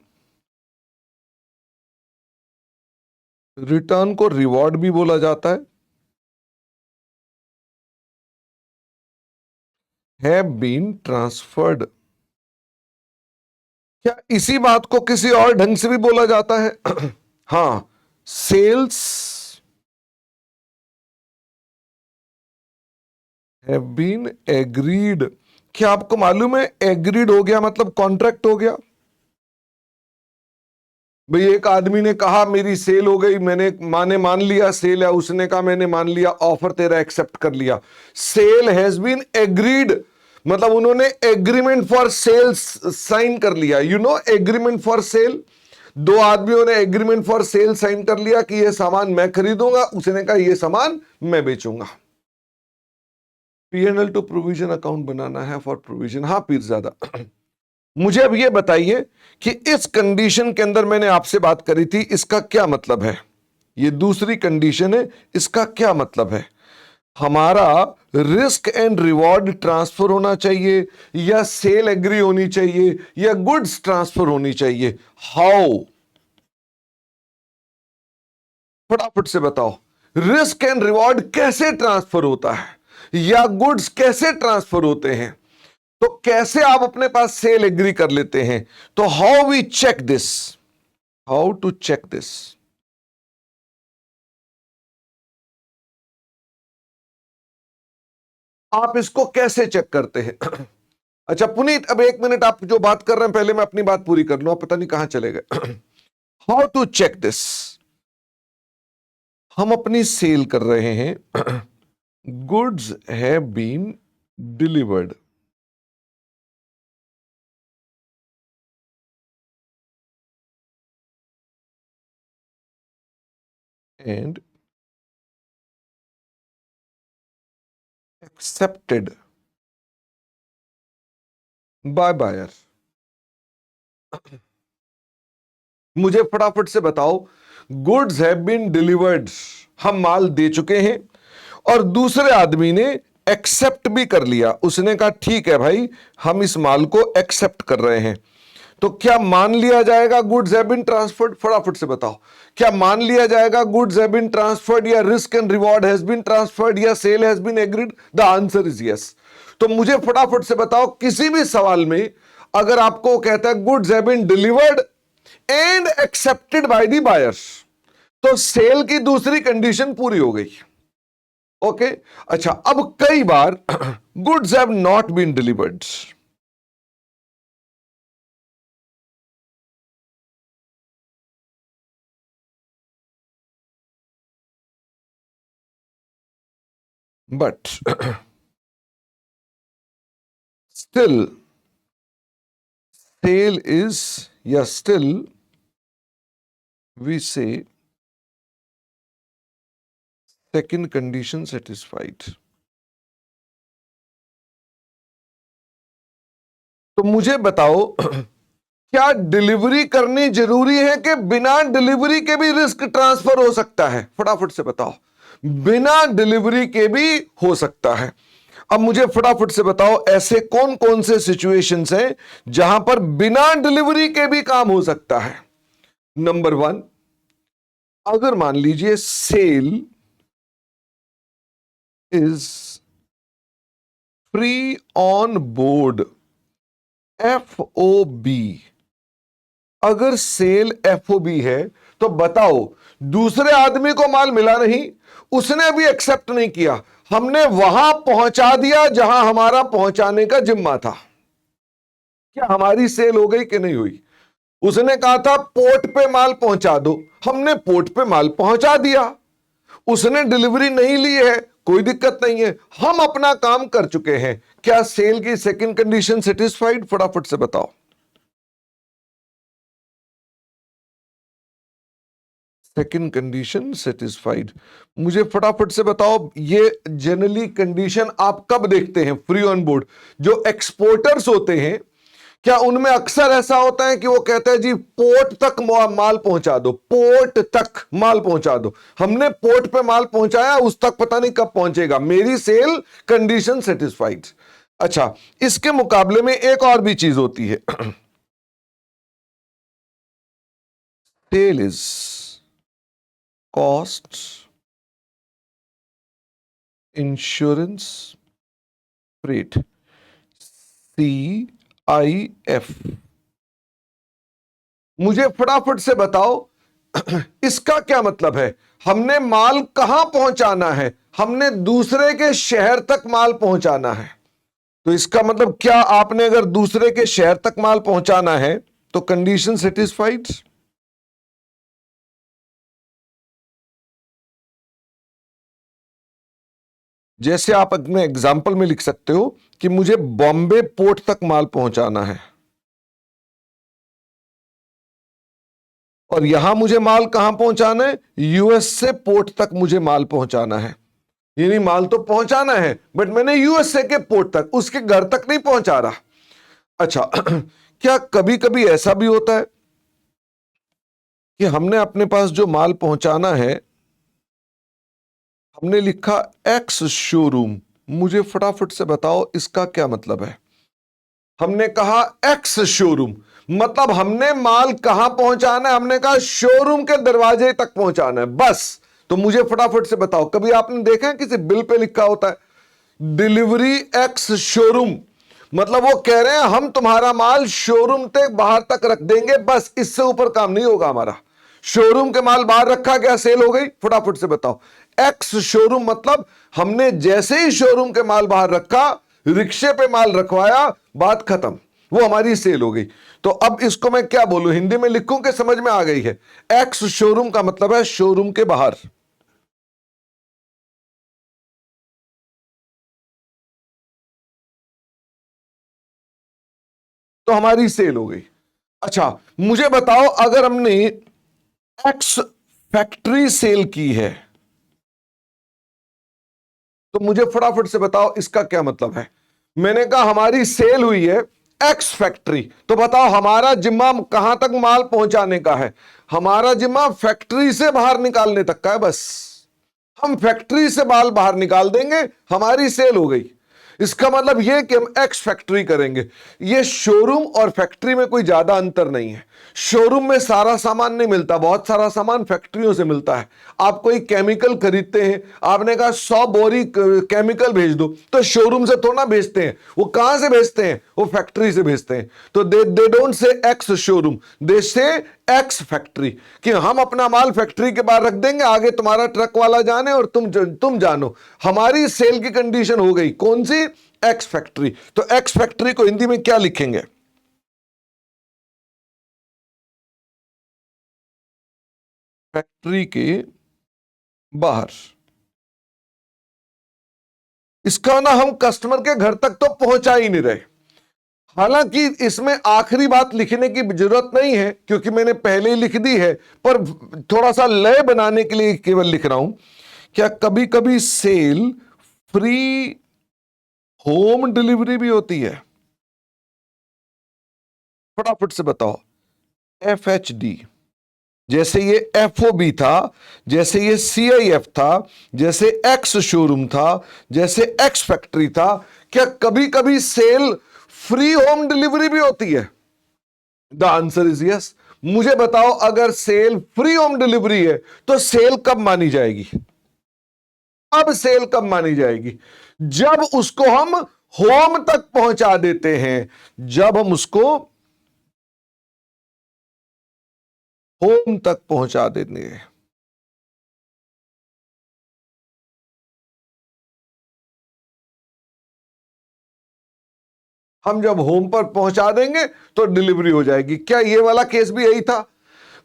रिटर्न को रिवॉर्ड भी बोला जाता है। Have been transferred. क्या इसी बात को किसी और ढंग से भी बोला जाता है? हां, सेल्स हैव बीन एग्रीड। क्या आपको मालूम है एग्रीड हो गया मतलब कॉन्ट्रैक्ट हो गया? भाई एक आदमी ने कहा मेरी सेल हो गई, मैंने मान लिया सेल है, उसने कहा मैंने मान लिया, ऑफर तेरा एक्सेप्ट कर लिया। सेल हैज बीन एग्रीड मतलब उन्होंने एग्रीमेंट फॉर सेल्स साइन कर लिया। You know agreement for sale, दो आदमियों ने एग्रीमेंट फॉर सेल साइन कर लिया कि ये सामान मैं खरीदूंगा, उसने कहा ये सामान मैं बेचूंगा। P&L टू प्रोविजन अकाउंट बनाना है फॉर प्रोविजन। हाँ पीरजादा, मुझे अब ये बताइए कि इस कंडीशन के अंदर मैंने आपसे बात करी थी, इसका क्या मतलब है? ये दूसरी कंडीशन है, इसका क्या मतलब है? हमारा रिस्क एंड रिवॉर्ड ट्रांसफर होना चाहिए, या सेल एग्री होनी चाहिए, या गुड्स ट्रांसफर होनी चाहिए? हाउ? फटाफट से बताओ, रिस्क एंड रिवॉर्ड कैसे ट्रांसफर होता है, या गुड्स कैसे ट्रांसफर होते हैं? तो कैसे आप अपने पास सेल एग्री कर लेते हैं? तो how we check this, how to check this? आप इसको कैसे चेक करते हैं? अच्छा पुनीत, अब एक मिनट, आप जो बात कर रहे हैं पहले मैं अपनी बात पूरी कर लूं, आप पता नहीं कहां चले गए। How to check this? हम अपनी सेल कर रहे हैं, goods have been delivered, and accepted by buyer. मुझे फटाफट से बताओ, गुड्स हैव बीन डिलीवर्ड, हम माल दे चुके हैं और दूसरे आदमी ने एक्सेप्ट भी कर लिया, उसने कहा ठीक है भाई हम इस माल को एक्सेप्ट कर रहे हैं, तो क्या मान लिया जाएगा गुड्स हैव बीन ट्रांसफर्ड? फटाफट से बताओ, क्या मान लिया जाएगा गुड्स हैव बीन ट्रांसफर्ड, या risk and reward has been transferred, या sale has been agreed? The answer is yes. तो मुझे फटाफट से बताओ, किसी भी सवाल में अगर आपको कहता है goods have been delivered and accepted by the buyers, तो सेल की दूसरी कंडीशन पूरी हो गई। ओके अच्छा, अब कई बार goods have not been delivered, but still sale is, yes, still we say second condition satisfied। तो मुझे बताओ, क्या डिलीवरी करनी जरूरी है कि बिना डिलीवरी के भी रिस्क ट्रांसफर हो सकता है? फटाफट से बताओ, बिना डिलीवरी के भी हो सकता है। अब मुझे फटाफट से बताओ, ऐसे कौन कौन से सिचुएशंस हैं जहां पर बिना डिलीवरी के भी काम हो सकता है? नंबर 1, अगर मान लीजिए sale is free on board, FOB, अगर सेल FOB है तो बताओ दूसरे आदमी को माल मिला नहीं, उसने भी एक्सेप्ट नहीं किया, हमने वहां पहुंचा दिया जहां हमारा पहुंचाने का जिम्मा था, क्या हमारी सेल हो गई कि नहीं हुई? उसने कहा था पोर्ट पे माल पहुंचा दो, हमने पोर्ट पे माल पहुंचा दिया, उसने डिलीवरी नहीं ली है, कोई दिक्कत नहीं है, हम अपना काम कर चुके हैं, क्या सेल की सेकंड कंडीशन सेटिस्फाइड? फटाफट से बताओ। Second condition satisfied. मुझे फटाफट से बताओ, ये जनरली कंडीशन आप कब देखते हैं फ्री ऑन बोर्ड? जो एक्सपोर्टर्स होते हैं, क्या उनमें अक्सर ऐसा होता है कि वो कहते हैं जी पोर्ट तक माल पहुंचा दो, पोर्ट तक माल पहुंचा दो, हमने पोर्ट पे माल पहुंचाया, उस तक पता नहीं कब पहुंचेगा, मेरी सेल कंडीशन सेटिस्फाइड। अच्छा, इसके मुकाबले में एक और भी चीज होती है, sale is cost insurance freight, CIF। मुझे फटाफट से बताओ इसका क्या मतलब है? हमने माल कहां पहुंचाना है? हमने दूसरे के शहर तक माल पहुंचाना है, तो इसका मतलब क्या, आपने अगर दूसरे के शहर तक माल पहुंचाना है तो कंडीशन सेटिस्फाइड। जैसे आप अपने एग्जाम्पल में लिख सकते हो कि मुझे बॉम्बे पोर्ट तक माल पहुंचाना है, और यहां मुझे माल कहां पहुंचाना है? USA पोर्ट तक मुझे माल पहुंचाना है, यानी माल तो पहुंचाना है बट मैंने USA के पोर्ट तक, उसके घर तक नहीं पहुंचा रहा। अच्छा क्या कभी कभी ऐसा भी होता है कि हमने अपने पास जो माल पहुंचाना है, हमने लिखा X शोरूम, मुझे फटाफट से बताओ इसका क्या मतलब है? हमने कहा X शोरूम, मतलब हमने माल कहां पहुंचाना है? हमने कहा शोरूम के दरवाजे तक पहुंचाना है, बस। तो मुझे फटाफट से बताओ, कभी आपने देखा है किसी बिल पे लिखा होता है डिलीवरी X शोरूम, मतलब वो कह रहे हैं हम तुम्हारा माल शोरूम तक बाहर तक रख देंगे, बस, इससे ऊपर काम नहीं होगा हमारा। शोरूम के माल बाहर रखा गया, सेल हो गई। फटाफट से बताओ, X शोरूम मतलब हमने जैसे ही शोरूम के माल बाहर रखा, रिक्शे पे माल रखवाया, बात खत्म। वो हमारी सेल हो गई। तो अब इसको मैं क्या बोलूं, हिंदी में लिखूं कि समझ में आ गई है? एक्स शोरूम का मतलब है शोरूम के बाहर। तो हमारी सेल हो गई। अच्छा, मुझे बताओ अगर हमने एक्स फैक्ट्री सेल की है, तो मुझे फटाफट से बताओ इसका क्या मतलब है। मैंने कहा हमारी सेल हुई है एक्स फैक्ट्री, तो बताओ हमारा जिम्मा कहां तक माल पहुंचाने का है? हमारा जिम्मा फैक्ट्री से बाहर निकालने तक का है बस। हम फैक्ट्री से माल बाहर निकाल देंगे, हमारी सेल हो गई। इसका मतलब यह कि हम एक्स फैक्ट्री करेंगे। ये शोरूम और फैक्ट्री में कोई ज्यादा अंतर नहीं है। शोरूम में सारा सामान नहीं मिलता, बहुत सारा सामान फैक्ट्रियों से मिलता है। आप कोई केमिकल खरीदते हैं, आपने कहा 100 बोरी केमिकल भेज दो, तो शोरूम से थोड़ा भेजते हैं, वो कहां से भेजते हैं? वो फैक्ट्री से भेजते हैं। तो they don't say ex showroom, they say ex factory, कि हम अपना माल फैक्ट्री के बाहर रख देंगे, आगे तुम्हारा ट्रक वाला जाने और तुम जानो। हमारी सेल की कंडीशन हो गई कौन सी? Ex factory. तो एक्स फैक्ट्री को हिंदी में क्या लिखेंगे? फैक्ट्री के बाहर। इसका ना हम कस्टमर के घर तक तो पहुंचा ही नहीं रहे। हालांकि इसमें आखिरी बात लिखने की जरूरत नहीं है क्योंकि मैंने पहले ही लिख दी है, पर थोड़ा सा लय बनाने के लिए केवल लिख रहा हूं। क्या कभी कभी सेल फ्री होम डिलीवरी भी होती है? फटाफट से बताओ। FHD, जैसे ये FOB था, जैसे ये CIF था, जैसे एक्स शोरूम था, जैसे एक्स फैक्ट्री था, क्या कभी कभी सेल फ्री होम डिलीवरी भी होती है? The answer is yes. मुझे बताओ अगर सेल फ्री होम डिलीवरी है तो सेल कब मानी जाएगी? अब सेल कब मानी जाएगी? जब उसको हम होम तक पहुंचा देते हैं। जब हम उसको होम तक पहुंचा देते हैं। हम जब होम पर पहुंचा देंगे तो डिलीवरी हो जाएगी। क्या ये वाला केस भी यही था?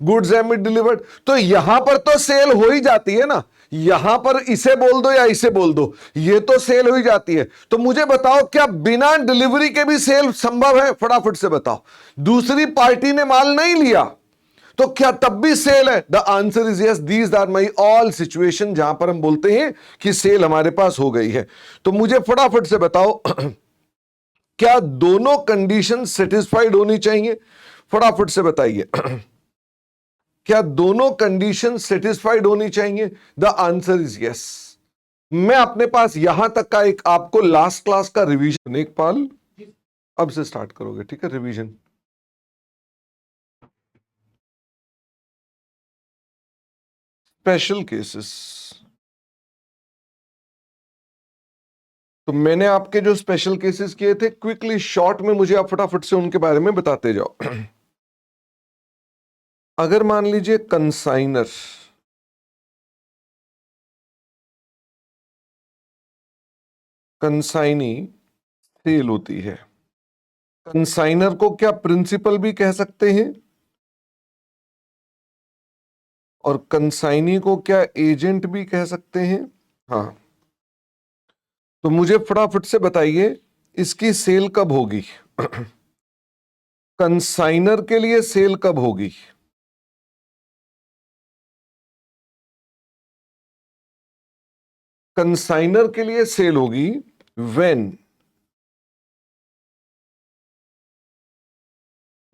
Goods am delivered. तो यहां पर तो सेल हो ही जाती है ना। यहां पर इसे बोल दो या इसे बोल दो, ये तो सेल हो ही जाती है। तो मुझे बताओ क्या बिना डिलीवरी के भी सेल संभव है? फटाफट से बताओ। दूसरी पार्टी ने माल नहीं लिया तो क्या तब भी सेल है? The answer is yes. These are my all situation जहां पर हम बोलते हैं कि सेल हमारे पास हो गई है। तो मुझे फटाफट से बताओ क्या दोनों कंडीशन सेटिस्फाइड होनी चाहिए? फटाफट से बताइए। क्या दोनों कंडीशन सेटिस्फाइड होनी चाहिए? The answer is yes. मैं अपने पास यहां तक का एक आपको लास्ट क्लास का रिवीजन, नेकपाल अब से स्टार्ट करोगे, ठीक है? Revision special cases. तो मैंने आपके जो स्पेशल केसेस किए थे क्विकली शॉर्ट में, मुझे आप फटाफट से उनके बारे में बताते जाओ। अगर मान लीजिए कंसाइनर, कंसाइनी सेल होती है। कंसाइनर को क्या प्रिंसिपल भी कह सकते हैं? और कंसाइनी को क्या एजेंट भी कह सकते हैं? हाँ। तो मुझे फटाफट से बताइए इसकी सेल कब होगी? कंसाइनर के लिए सेल कब होगी? कंसाइनर के लिए सेल होगी when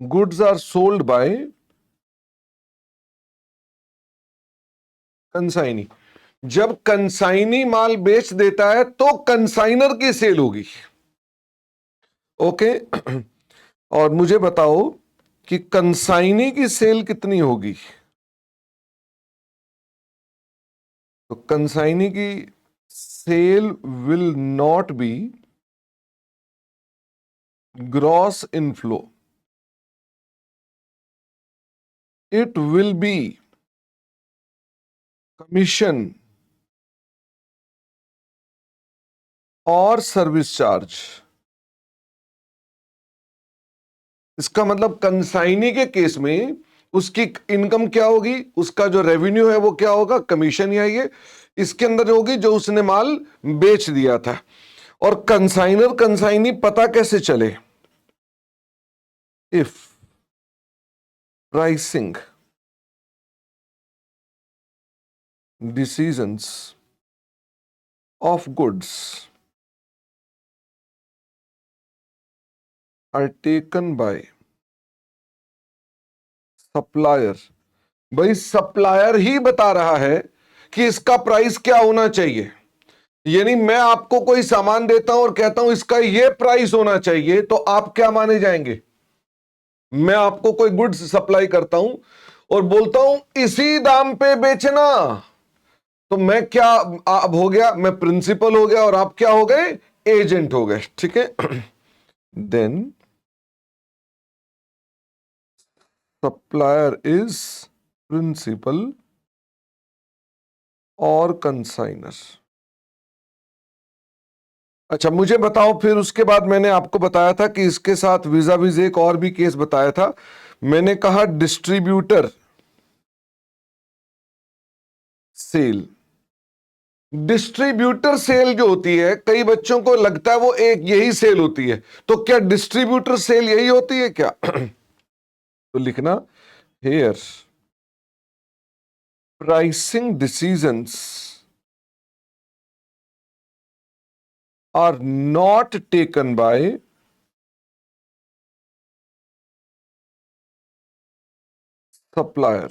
goods are sold by consignee. जब कंसाइनी माल बेच देता है तो कंसाइनर की सेल होगी। ओके। और मुझे बताओ कि कंसाइनी की सेल कितनी होगी? तो कंसाइनी की sale will not be gross inflow, it will be commission और सर्विस चार्ज। इसका मतलब कंसाइनी के केस में उसकी इनकम क्या होगी, उसका जो रेवेन्यू है वो क्या होगा, कमीशन या ये इसके अंदर होगी जो उसने माल बेच दिया था। और कंसाइनर कंसाइनी पता कैसे चले, if pricing decisions of goods are taken by supplier। भाई सप्लायर ही बता रहा है कि इसका प्राइस क्या होना चाहिए, यानी मैं आपको कोई सामान देता हूं और कहता हूं इसका ये प्राइस होना चाहिए, तो आप क्या माने जाएंगे। मैं आपको कोई गुड्स सप्लाई करता हूं और बोलता हूं इसी दाम पे बेचना, तो मैं क्या अब हो गया, मैं प्रिंसिपल हो गया और आप क्या हो गए, एजेंट हो गए, ठीक है। देन सप्लायर इज प्रिंसिपल और कंसाइनर। अच्छा मुझे बताओ, फिर उसके बाद मैंने आपको बताया था कि इसके साथ वीजा विज एक और भी केस बताया था। मैंने कहा डिस्ट्रीब्यूटर सेल। डिस्ट्रीब्यूटर सेल जो होती है, कई बच्चों को लगता है वो एक यही सेल होती है, तो क्या डिस्ट्रीब्यूटर सेल यही होती है क्या? तो लिखना here pricing decisions are not taken by supplier,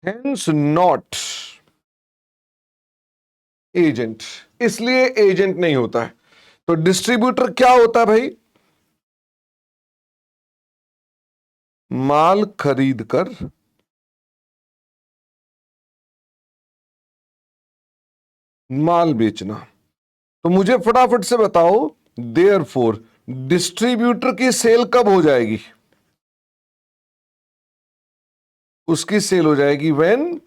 hence not agent, इसलिए एजेंट नहीं होता है। तो डिस्ट्रीब्यूटर क्या होता है भाई, माल खरीद कर माल बेचना। तो मुझे फटाफट से बताओ, देयरफॉर डिस्ट्रीब्यूटर की सेल कब हो जाएगी, उसकी सेल हो जाएगी when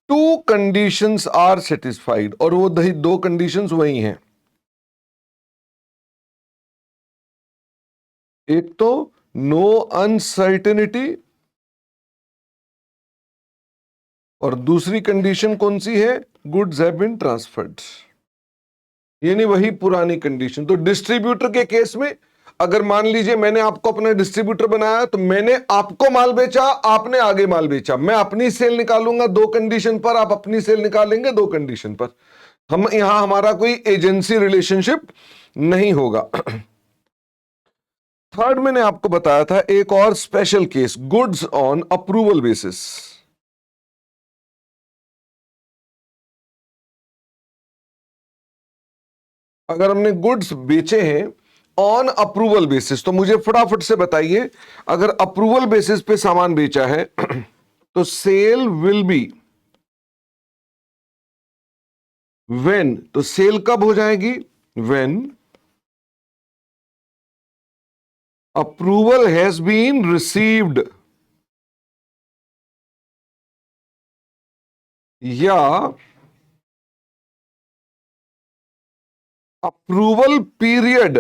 two conditions are satisfied, और वो दो कंडीशंस वही हैं। एक तो नो अनसर्टेनिटी, और दूसरी कंडीशन कौन सी है, गुड्स हैव बीन ट्रांसफर्ड, यानी वही पुरानी कंडीशन। तो डिस्ट्रीब्यूटर के केस में अगर मान लीजिए मैंने आपको अपना डिस्ट्रीब्यूटर बनाया, तो मैंने आपको माल बेचा, आपने आगे माल बेचा, मैं अपनी सेल निकालूंगा दो कंडीशन पर, आप अपनी सेल निकालेंगे दो कंडीशन पर। हम यहां हमारा कोई एजेंसी रिलेशनशिप नहीं होगा। थर्ड मैंने आपको बताया था एक और special case, goods on approval basis. अगर हमने गुड्स बेचे हैं ऑन अप्रूवल बेसिस, तो मुझे फटाफट से बताइए, अगर अप्रूवल बेसिस पे सामान बेचा है तो सेल विल बी व्हेन, तो सेल कब हो जाएगी, when approval has been received, या अप्रूवल पीरियड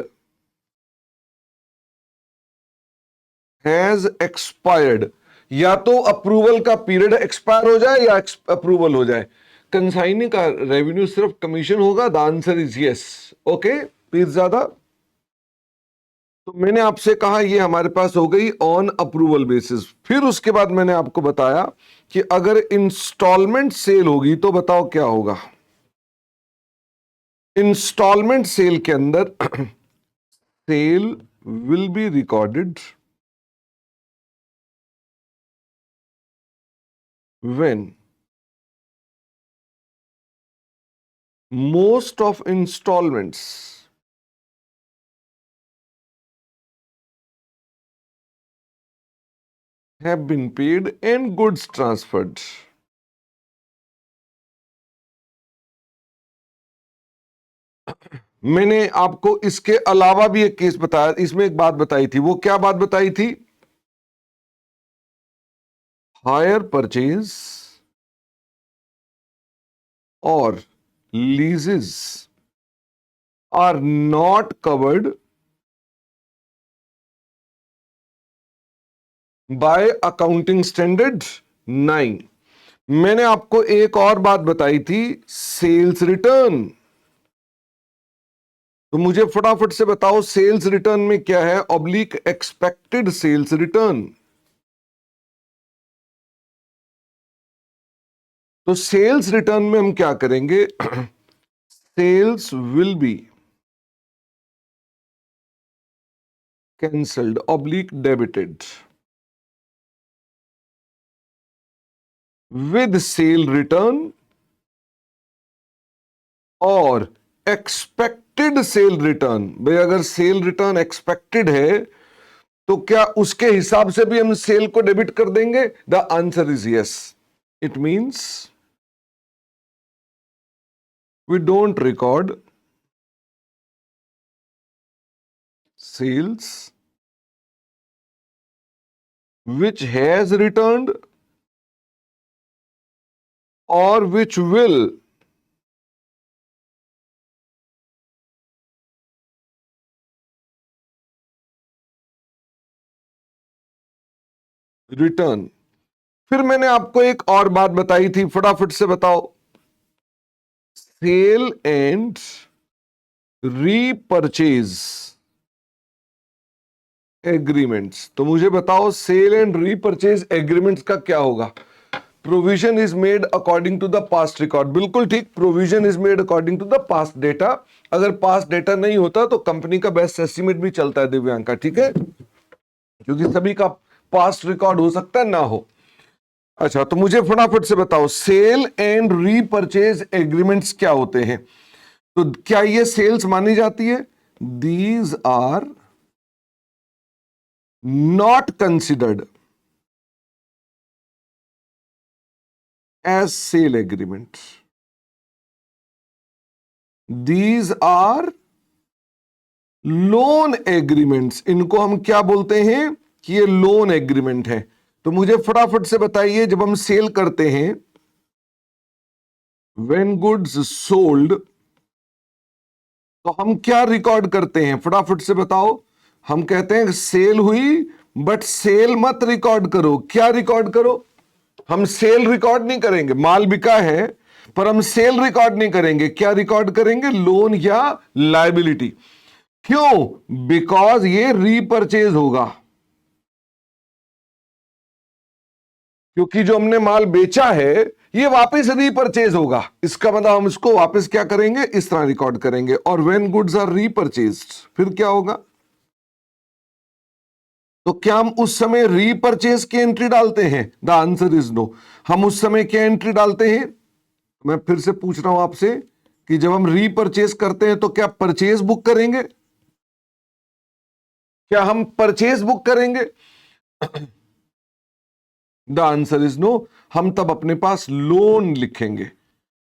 हैज एक्सपायर्ड। या तो अप्रूवल का पीरियड एक्सपायर हो जाए या अप्रूवल हो जाए। कंसाइनी का रेवेन्यू सिर्फ कमीशन होगा, the answer is yes. Okay Pirzada, तो मैंने आपसे कहा ये हमारे पास हो गई ऑन अप्रूवल बेसिस। फिर उसके बाद मैंने आपको बताया कि अगर इंस्टॉलमेंट सेल होगी तो बताओ क्या होगा। इंस्टॉलमेंट सेल के अंदर sale will be recorded when most of installments have been paid and goods transferred। मैंने आपको इसके अलावा भी एक केस बताया, इसमें एक बात बताई थी, वो क्या बात बताई थी, हायर परचेज और leases are not covered by accounting standard 9। मैंने आपको एक और बात बताई थी, सेल्स रिटर्न। तो मुझे फटाफट से बताओ सेल्स रिटर्न में क्या है, ऑब्लिक एक्सपेक्टेड सेल्स रिटर्न। तो सेल्स रिटर्न में हम क्या करेंगे, sales will be cancelled oblique debited with sale return और एक्सपेक्टेड सेल रिटर्न। भाई अगर सेल रिटर्न एक्सपेक्टेड है तो क्या उसके हिसाब से भी हम सेल को डेबिट कर देंगे? The answer is yes. It means we don't record sales which has returned or which will return। फिर मैंने आपको एक और बात बताई थी, फटाफट से बताओ, सेल एंड रीपरचेज एग्रीमेंट्स। तो मुझे बताओ सेल एंड रीपरचेज एग्रीमेंट्स का क्या होगा? Provision is made according to the past record. बिल्कुल ठीक, provision is made according to the past data. अगर पास्ट डेटा नहीं होता तो कंपनी का बेस्ट एस्टिमेट भी चलता है दिव्यांका, ठीक है, क्योंकि सभी का पास्ट रिकॉर्ड हो सकता है ना हो। अच्छा, तो मुझे फटाफट से बताओ सेल एंड रीपरचेज एग्रीमेंट्स क्या होते हैं? तो क्या ये सेल्स मानी जाती है? These are not considered as sale agreement. These are loan agreements. इनको हम क्या बोलते हैं कि ये लोन एग्रीमेंट है। तो मुझे फटाफट से बताइए, जब हम सेल करते हैं, व्हेन गुड्स सोल्ड, तो हम क्या रिकॉर्ड करते हैं? फटाफट से बताओ। हम कहते हैं सेल हुई, बट सेल मत रिकॉर्ड करो। क्या रिकॉर्ड करो? हम सेल रिकॉर्ड नहीं करेंगे। माल बिका है पर हम सेल रिकॉर्ड नहीं करेंगे। क्या रिकॉर्ड करेंगे? लोन या लायबिलिटी। क्यों? बिकॉज ये रीपरचेज होगा, क्योंकि जो हमने माल बेचा है ये वापस रीपरचेज होगा। इसका मतलब हम इसको वापस क्या करेंगे? इस तरह रिकॉर्ड करेंगे। और व्हेन गुड्स आर रीपरचेज्ड, फिर क्या होगा? तो क्या हम उस समय रीपरचेज की एंट्री डालते हैं? The answer is no. हम उस समय क्या एंट्री डालते हैं? मैं फिर से पूछ रहा हूं आपसे कि जब हम रीपरचेज करते हैं तो क्या परचेज बुक करेंगे? क्या हम परचेज बुक करेंगे? The answer is no. हम तब अपने पास लोन लिखेंगे,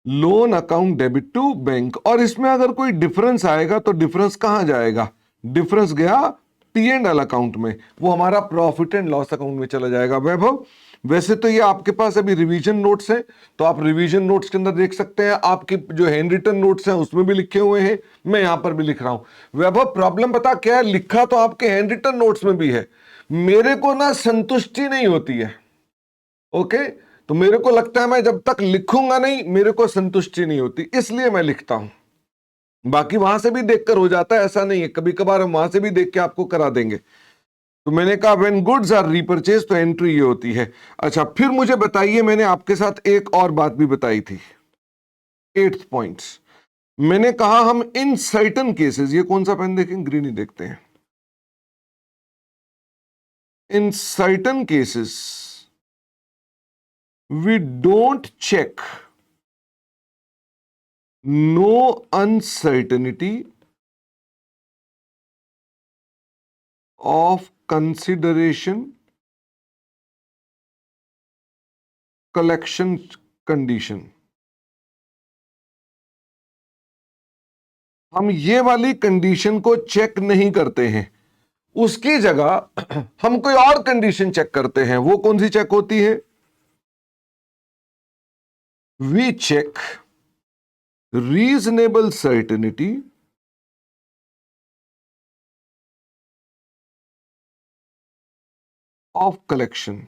loan account debit to bank. और इसमें अगर कोई डिफरेंस आएगा तो डिफरेंस कहां जाएगा? डिफरेंस गया पी एंड एल अकाउंट में, वो हमारा प्रॉफिट एंड लॉस अकाउंट में चला जाएगा। वैभव, वैसे तो ये आपके पास अभी रिवीजन नोट्स हैं, तो आप रिवीजन नोट्स के अंदर देख सकते हैं। आपके जो हैंड रिटन नोट्स हैं उसमें भी लिखे हुए हैं, मैं यहां पर भी लिख रहा हूं। वैभव, प्रॉब्लम पता क्या है? लिखा तो आपके हैंड रिटन नोट्स में भी है, मेरे को ना संतुष्टि नहीं होती है। ओके, तो मेरे को लगता है मैं जब तक लिखूंगा नहीं मेरे को संतुष्टि नहीं होती, इसलिए मैं लिखता हूं। बाकी वहां से भी देखकर हो जाता है, ऐसा नहीं है, कभी कभार हम वहां से भी देख के आपको करा देंगे। तो मैंने कहा व्हेन गुड्स आर रीपरचेज, तो एंट्री ये होती है। अच्छा, फिर मुझे बताइए, मैंने आपके साथ एक और बात भी बताई थी, 8th पॉइंट। मैंने कहा हम इन सर्टन केसेस, ये कौन सा पेन देखें, ग्रीन ही देखते हैं। In certain cases we don't check no uncertainty of consideration collection condition। हम ये वाली कंडीशन को चेक नहीं करते हैं, उसकी जगह हम कोई और कंडीशन चेक करते हैं। वो कौन सी चेक होती है? We check reasonable certainty of collection,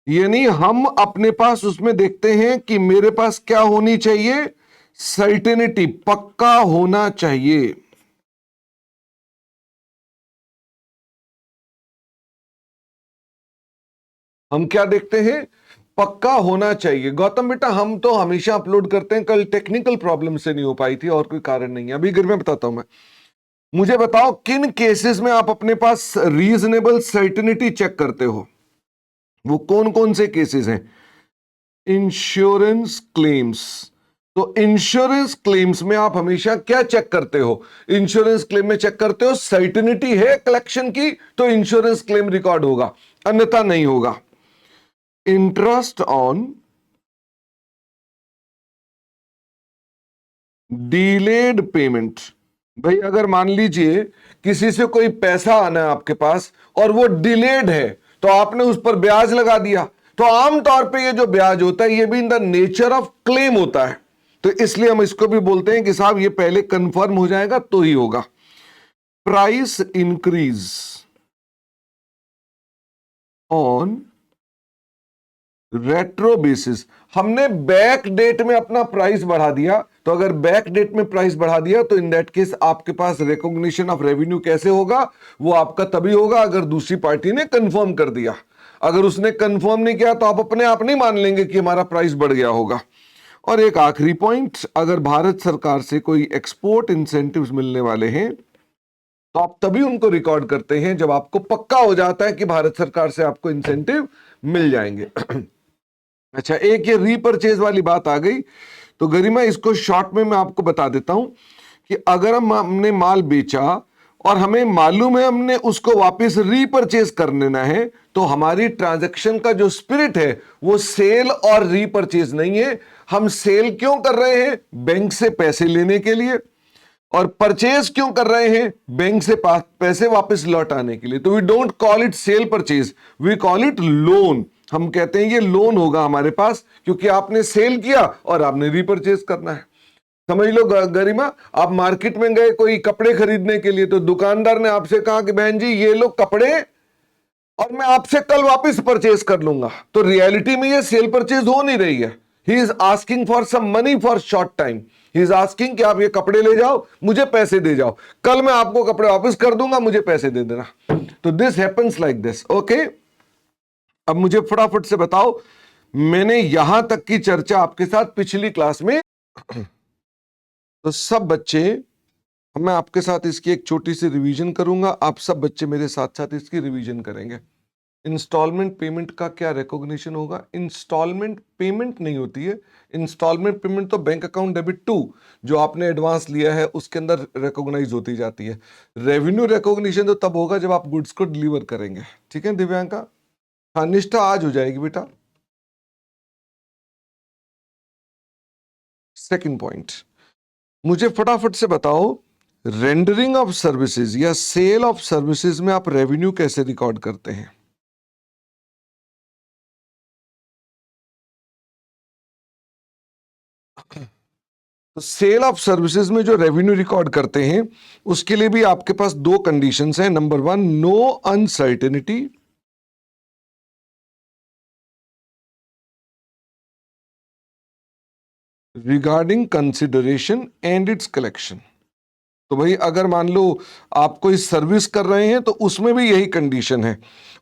यानी हम अपने पास उसमें देखते हैं कि मेरे पास क्या होनी चाहिए, सर्टेनिटी, पक्का होना चाहिए। हम क्या देखते हैं, पक्का होना चाहिए। गौतम बेटा हम तो हमेशा अपलोड करते हैं, कल टेक्निकल प्रॉब्लम से नहीं हो पाई थी और कोई कारण नहीं है। अभी घर में बताता हूं मैं। मुझे बताओ किन केसेस में आप अपने पास रीजनेबल सर्टेनिटी चेक करते हो, वो कौन कौन से केसेस हैं। इंश्योरेंस क्लेम्स, तो इंश्योरेंस क्लेम्स में आप हमेशा क्या चेक करते हो, इंश्योरेंस क्लेम में चेक करते हो सर्टेनिटी है कलेक्शन की तो इंश्योरेंस क्लेम रिकॉर्ड होगा, अन्यथा नहीं होगा। इंटरेस्ट ऑन डिलेड पेमेंट, भाई अगर मान लीजिए किसी से कोई पैसा आना है आपके पास और वो डिलेड है तो आपने उस पर ब्याज लगा दिया, तो आमतौर पे ये जो ब्याज होता है ये भी in the nature of claim होता है, तो इसलिए हम इसको भी बोलते हैं कि साहब ये पहले कंफर्म हो जाएगा तो ही होगा। Price increase on retro basis, हमने बैक डेट में अपना प्राइस बढ़ा दिया, तो अगर बैक डेट में प्राइस बढ़ा दिया तो इन दैट केस आपके पास रिकॉग्निशन ऑफ रेवेन्यू कैसे होगा, वो आपका तभी होगा अगर दूसरी पार्टी ने कंफर्म कर दिया। अगर उसने कंफर्म नहीं किया तो आप अपने आप नहीं मान लेंगे कि हमारा प्राइस बढ़ गया होगा। और एक आखिरी पॉइंट, अगर भारत सरकार से कोई एक्सपोर्ट इंसेंटिव्स मिलने वाले हैं तो आप तभी उनको रिकॉर्ड करते हैं जब आपको पक्का हो जाता है कि भारत सरकार से आपको इंसेंटिव मिल जाएंगे। अच्छा, एक ये रीपरचेज वाली बात आ गई, तो गरिमा इसको शॉर्ट में मैं आपको बता देता हूं कि अगर हमने माल बेचा और हमें मालूम है हमने उसको वापस रीपरचेज कर लेना है, तो हमारी ट्रांजैक्शन का जो स्पिरिट है वो सेल और रीपरचेज नहीं है। हम सेल क्यों कर रहे हैं, बैंक से पैसे लेने के लिए, और परचेज क्यों कर रहे हैं, बैंक से पैसे वापस लौटाने के लिए। तो we don't call it sale purchase, we call it loan. हम कहते हैं ये लोन होगा हमारे पास क्योंकि आपने सेल किया और आपने रीपरचेज करना है। समझ लो गरिमा, आप मार्केट में गए कोई कपड़े खरीदने के लिए, तो दुकानदार ने आपसे कहा कि बहन जी ये लो कपड़े और मैं आपसे कल वापस परचेज कर लूंगा, तो रियलिटी में ये सेल परचेज हो नहीं रही है। He is asking for some money for short time, he is asking कि आप ये कपड़े ले जाओ मुझे पैसे दे जाओ, कल मैं आपको कपड़े वापस कर दूंगा मुझे पैसे दे देना। तो this happens like this. Okay, अब मुझे फटाफट से बताओ, मैंने यहां तक की चर्चा आपके साथ पिछली क्लास में तो सब बच्चे, मैं आपके साथ इसकी एक छोटी सी रिवीजन करूंगा, आप सब बच्चे मेरे साथ साथ इसकी रिवीजन करेंगे। इंस्टॉलमेंट पेमेंट का क्या रिकॉग्निशन होगा, इंस्टॉलमेंट पेमेंट नहीं होती है, इंस्टॉलमेंट पेमेंट तो बैंक अकाउंट डेबिट टू जो आपने एडवांस लिया है उसके अंदर रिकॉग्नाइज होती जाती है। रेवेन्यू रिकॉग्निशन तो तब होगा जब आप गुड्स को डिलीवर करेंगे। ठीक है दिव्यांका, हाँ निष्ठा आज हो जाएगी बेटा। सेकंड पॉइंट, मुझे फटाफट से बताओ, रेंडरिंग ऑफ सर्विसेज या सेल ऑफ सर्विसेज में आप रेवेन्यू कैसे रिकॉर्ड करते हैं। तो सेल ऑफ सर्विसेज में जो रेवेन्यू रिकॉर्ड करते हैं उसके लिए भी आपके पास दो कंडीशंस हैं। Number one, no uncertainty, regarding consideration and its collection. तो भाई अगर मान लो आप कोई सर्विस कर रहे हैं तो उसमें भी यही कंडीशन है।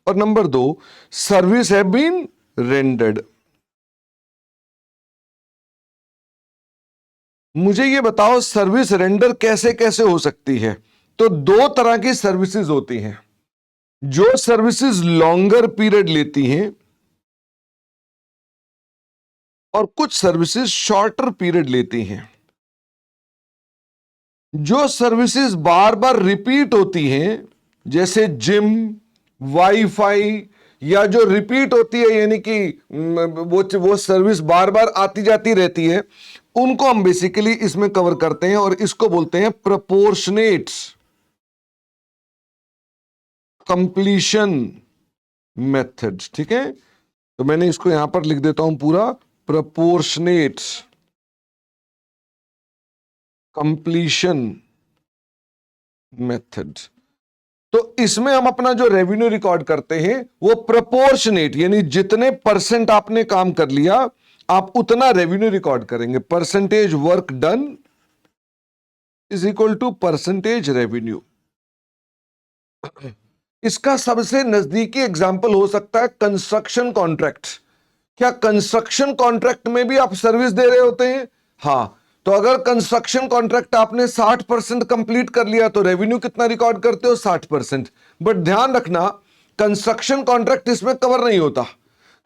और नंबर दो, सर्विस हैव बीन रेंडर्ड। मुझे ये बताओ सर्विस रेंडर कैसे कैसे हो सकती है। तो दो तरह की सर्विसेज होती हैं, जो सर्विसेज लॉन्गर पीरियड लेती हैं और कुछ सर्विसेज शॉर्टर पीरियड लेती हैं। जो सर्विसेज बार बार रिपीट होती हैं जैसे जिम, वाईफाई, या जो रिपीट होती है यानी कि वो सर्विस बार बार आती जाती रहती है, उनको हम बेसिकली इसमें कवर करते हैं और इसको बोलते हैं प्रोपोर्शनेट कंप्लीशन मेथड। ठीक है, तो मैंने इसको यहां पर लिख देता हूं पूरा, प्रोपोर्शनेट कंप्लीशन मेथड। तो इसमें हम अपना जो रेवेन्यू रिकॉर्ड करते हैं वो प्रोपोर्शनेट, यानी जितने परसेंट आपने काम कर लिया आप उतना रेवेन्यू रिकॉर्ड करेंगे। Percentage work done is equal to percentage revenue. इसका सबसे नजदीकी एग्जांपल हो सकता है कंस्ट्रक्शन कॉन्ट्रैक्ट। क्या कंस्ट्रक्शन कॉन्ट्रैक्ट में भी आप सर्विस दे रहे होते हैं? हां। तो अगर कंस्ट्रक्शन कॉन्ट्रैक्ट आपने 60% कंप्लीट कर लिया तो रेवेन्यू कितना रिकॉर्ड करते हो? 60%। बट ध्यान रखना कंस्ट्रक्शन कॉन्ट्रैक्ट इसमें कवर नहीं होता।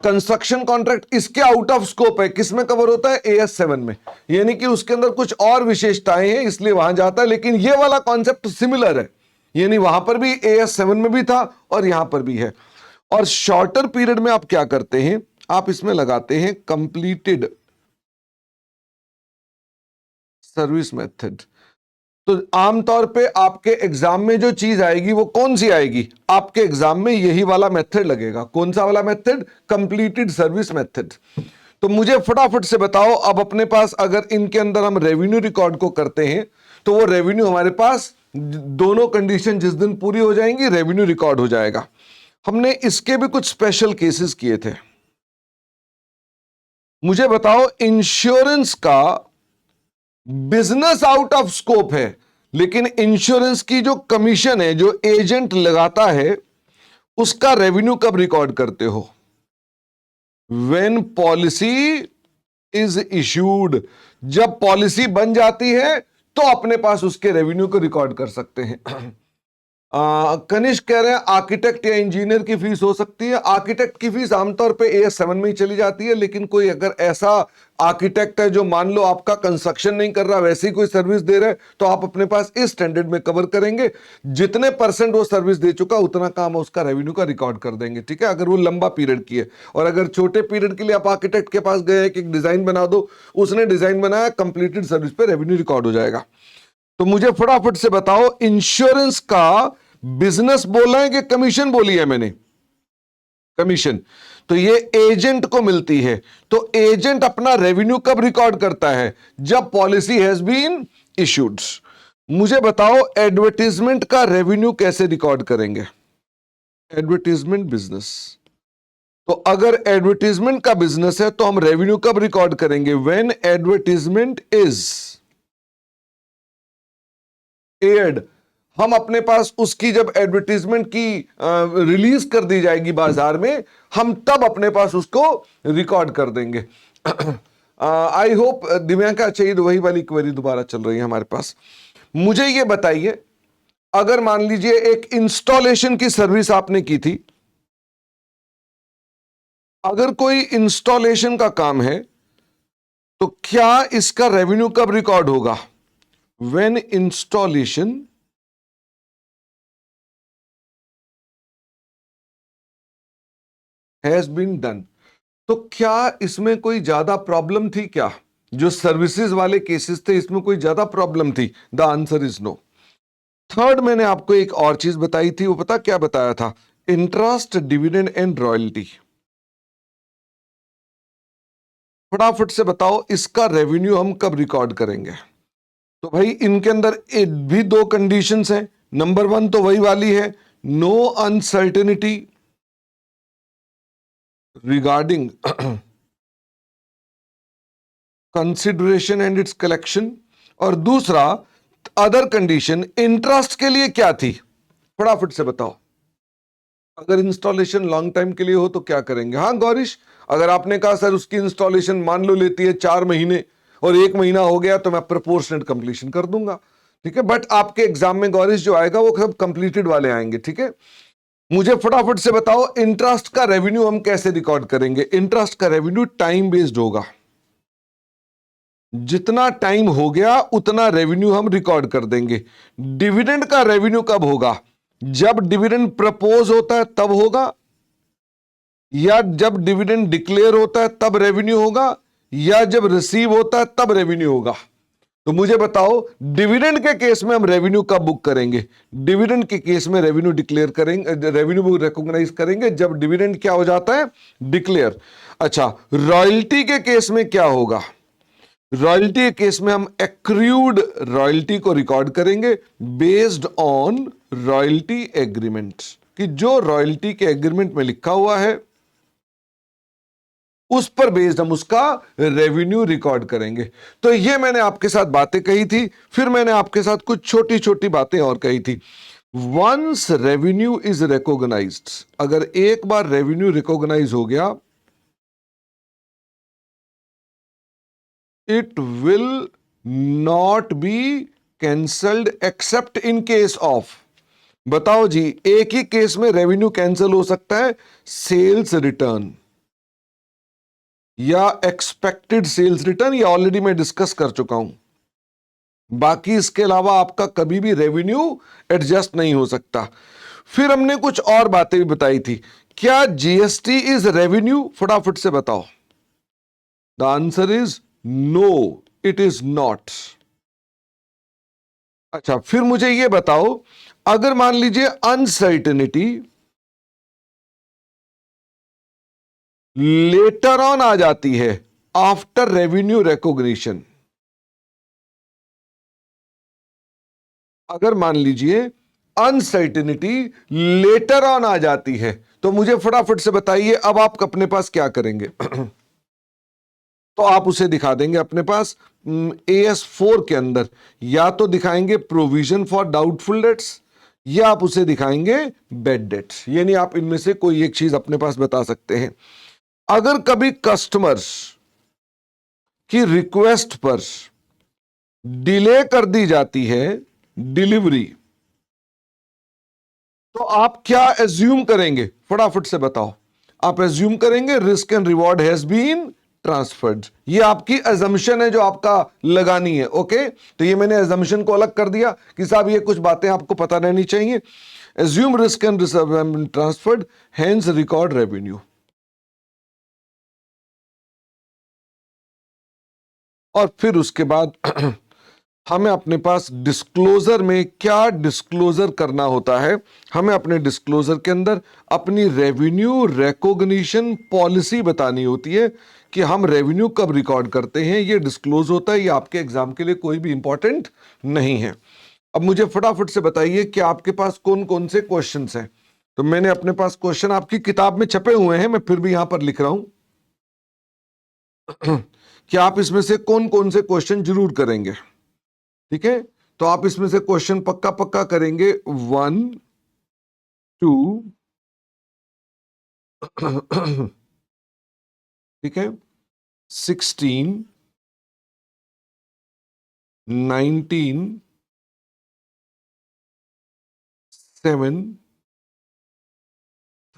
कंस्ट्रक्शन कॉन्ट्रैक्ट इसके आउट ऑफ स्कोप है। किसमें कवर होता है? AS7 में, यानी कि उसके अंदर कुछ और विशेषताएं हैं इसलिए वहां जाता है। लेकिन यह वाला कॉन्सेप्ट सिमिलर है, यानी वहां पर भी AS7 में भी था और यहां पर भी है। और शॉर्टर पीरियड में आप क्या करते हैं? आप इसमें लगाते हैं कंप्लीटेड सर्विस मेथड। तो आमतौर पे आपके एग्जाम में जो चीज आएगी वो कौन सी आएगी? आपके एग्जाम में यही वाला मेथड लगेगा। कौन सा वाला मेथड? Completed service method. तो मुझे फटाफट से बताओ, अब अपने पास अगर इनके अंदर हम रेवेन्यू रिकॉर्ड को करते हैं तो वो रेवेन्यू हमारे पास दोनों कंडीशन जिस दिन पूरी हो जाएंगी रेवेन्यू रिकॉर्ड हो जाएगा। हमने इसके भी कुछ स्पेशल केसेस किए थे। मुझे बताओ, इंश्योरेंस का बिजनेस आउट ऑफ स्कोप है, लेकिन इंश्योरेंस की जो कमीशन है जो एजेंट लगाता है उसका रेवेन्यू कब रिकॉर्ड करते हो? When policy is issued. जब पॉलिसी बन जाती है तो अपने पास उसके रेवेन्यू को रिकॉर्ड कर सकते हैं। कनिष्क कह रहे हैं आर्किटेक्ट या इंजीनियर की फीस हो सकती है। आर्किटेक्ट की फीस आमतौर पे AS7 में ही चली जाती है, लेकिन कोई अगर ऐसा आर्किटेक्ट है जो मान लो आपका कंस्ट्रक्शन नहीं कर रहा, वैसे ही कोई सर्विस दे रहा है, तो आप अपने पास इस स्टैंडर्ड में कवर करेंगे। जितने परसेंट वो सर्विस दे चुका उतना काम उसका रेवेन्यू का रिकॉर्ड कर देंगे, ठीक है, अगर वो लंबा पीरियड की है। और अगर छोटे पीरियड के लिए आप आर्किटेक्ट के पास गए कि एक डिजाइन बना दो, उसने डिजाइन बनाया, कंप्लीटेड सर्विस पे रेवेन्यू रिकॉर्ड हो जाएगा। तो मुझे फटाफट से बताओ, इंश्योरेंस का बिजनेस बोला है कि कमीशन बोली है मैंने? कमीशन। तो ये एजेंट को मिलती है। तो एजेंट अपना रेवेन्यू कब रिकॉर्ड करता है? जब पॉलिसी हैज बीन इशूड। मुझे बताओ, एडवर्टीजमेंट का रेवेन्यू कैसे रिकॉर्ड करेंगे? Advertisement business. तो अगर एडवर्टीजमेंट का बिजनेस है तो हम रेवेन्यू कब रिकॉर्ड करेंगे? When advertisement is aired. हम अपने पास उसकी जब एडवर्टीजमेंट की रिलीज कर दी जाएगी बाजार में, हम तब अपने पास उसको रिकॉर्ड कर देंगे। आई होप दिव्यांका चाहिए, वही वाली क्वेरी दोबारा चल रही है हमारे पास। मुझे ये बताइए, अगर मान लीजिए एक इंस्टॉलेशन की सर्विस आपने की थी, अगर कोई इंस्टॉलेशन का काम है तो क्या इसका रेवेन्यू कब रिकॉर्ड होगा? When installation has been done. तो क्या इसमें कोई ज्यादा प्रॉब्लम थी? क्या जो सर्विसेज वाले केसेस थे इसमें कोई ज्यादा प्रॉब्लम थी? The answer is no. Third, मैंने आपको एक और चीज बताई थी, वो पता क्या बताया था? Interest, dividend and royalty. फटाफट से बताओ, इसका रेवेन्यू हम कब रिकॉर्ड करेंगे? तो भाई इनके अंदर भी दो कंडीशंस हैं। नंबर 1 तो वही वाली है, no uncertainty regarding consideration and its collection. और दूसरा अदर कंडीशन इंटरेस्ट के लिए क्या थी? फटाफट से बताओ। अगर इंस्टॉलेशन लॉन्ग टाइम के लिए हो तो क्या करेंगे? हाँ गौरीश, अगर आपने कहा सर उसकी इंस्टॉलेशन मान लो लेती है 4 महीने और 1 महीना हो गया तो मैं प्रोपोर्शनेट कंप्लीशन कर दूंगा, ठीक है। बट आपके एग्जाम में गौरीश जो आएगा वो सब कंप्लीटेड वाले आएंगे, ठीक है। मुझे फटाफट से बताओ, इंटरेस्ट का रेवेन्यू हम कैसे रिकॉर्ड करेंगे? इंटरेस्ट का रेवेन्यू टाइम बेस्ड होगा। जितना टाइम हो गया उतना रेवेन्यू हम रिकॉर्ड कर देंगे। डिविडेंड का रेवेन्यू कब होगा? जब डिविडेंड प्रपोज होता है तब होगा, या जब डिविडेंड डिक्लेयर होता है तब रेवेन्यू होगा, या जब रिसीव होता है तब रेवेन्यू होगा। तो मुझे बताओ, डिविडेंड के केस में हम रेवेन्यू कब बुक करेंगे? डिविडेंड के केस में रेवेन्यू डिक्लेयर करेंगे, रेवेन्यू रिकॉग्नाइज करेंगे जब डिविडेंड क्या हो जाता है? डिक्लेयर। अच्छा, रॉयल्टी के केस में क्या होगा? रॉयल्टी के केस में हम एक्रूड रॉयल्टी को रिकॉर्ड करेंगे बेस्ड ऑन रॉयल्टी एग्रीमेंट, कि जो रॉयल्टी के एग्रीमेंट में लिखा हुआ है उस पर बेस्ड हम उसका रेवेन्यू रिकॉर्ड करेंगे। तो ये मैंने आपके साथ बातें कही थी, फिर मैंने आपके साथ कुछ छोटी छोटी बातें और कही थी। वंस रेवेन्यू इज रिकॉग्नाइज्ड, अगर एक बार रेवेन्यू रिकॉग्नाइज हो गया, it will not be cancelled accept in case of, बताओ जी, एक ही केस में रेवेन्यू कैंसिल हो सकता है, सेल्स रिटर्न या एक्सपेक्टेड सेल्स रिटर्न, ये ऑलरेडी मैं डिस्कस कर चुका हूं। बाकी इसके अलावा आपका कभी भी रेवेन्यू एडजस्ट नहीं हो सकता। फिर हमने कुछ और बातें भी बताई थी। क्या जीएसटी इज रेवेन्यू? फटाफट से बताओ। The answer is no, it is not. अच्छा, फिर मुझे यह बताओ, अगर मान लीजिए अनसर्टेनिटी लेटर ऑन आ जाती है आफ्टर रेवेन्यू रिकॉग्निशन, अगर मान लीजिए अनसर्टेनिटी लेटर ऑन आ जाती है, तो मुझे फटाफट से बताइए अब आप अपने पास क्या करेंगे? तो आप उसे दिखा देंगे अपने पास AS4 के अंदर, या तो दिखाएंगे प्रोविजन फॉर डाउटफुल डेट्स, या आप उसे दिखाएंगे बेड डेट्स, यानी आप इनमें से कोई एक चीज अपने पास बता सकते हैं। अगर कभी कस्टमर्स की रिक्वेस्ट पर डिले कर दी जाती है डिलीवरी, तो आप क्या एज्यूम करेंगे? फटाफट से बताओ। आप एज्यूम करेंगे risk and reward has been transferred, ये आपकी एजम्पशन है जो आपका लगानी है। ओके, तो ये मैंने एजम्पशन को अलग कर दिया कि साहब ये कुछ बातें आपको पता रहनी चाहिए। Assume risk and transferred, hence record revenue. और फिर उसके बाद हमें अपने पास डिस्क्लोजर में क्या डिस्क्लोजर करना होता है, हमें अपने डिस्क्लोजर के अंदर अपनी रेवेन्यू रिकॉग्निशन पॉलिसी बतानी होती है कि हम रेवेन्यू कब रिकॉर्ड करते हैं, ये डिस्क्लोज होता है। ये आपके एग्जाम के लिए कोई भी इंपॉर्टेंट नहीं है। अब मुझे फटाफट से बताइए कि आपके पास कौन कौन से क्वेश्चंस हैं। तो मैंने अपने पास क्वेश्चन आपकी किताब में छपे हुए हैं, मैं फिर भी यहां पर लिख रहा हूं कि आप इसमें से कौन कौन से क्वेश्चन जरूर करेंगे। ठीक है, तो आप इसमें से क्वेश्चन पक्का पक्का करेंगे। 1 2 ठीक है, 16 19 7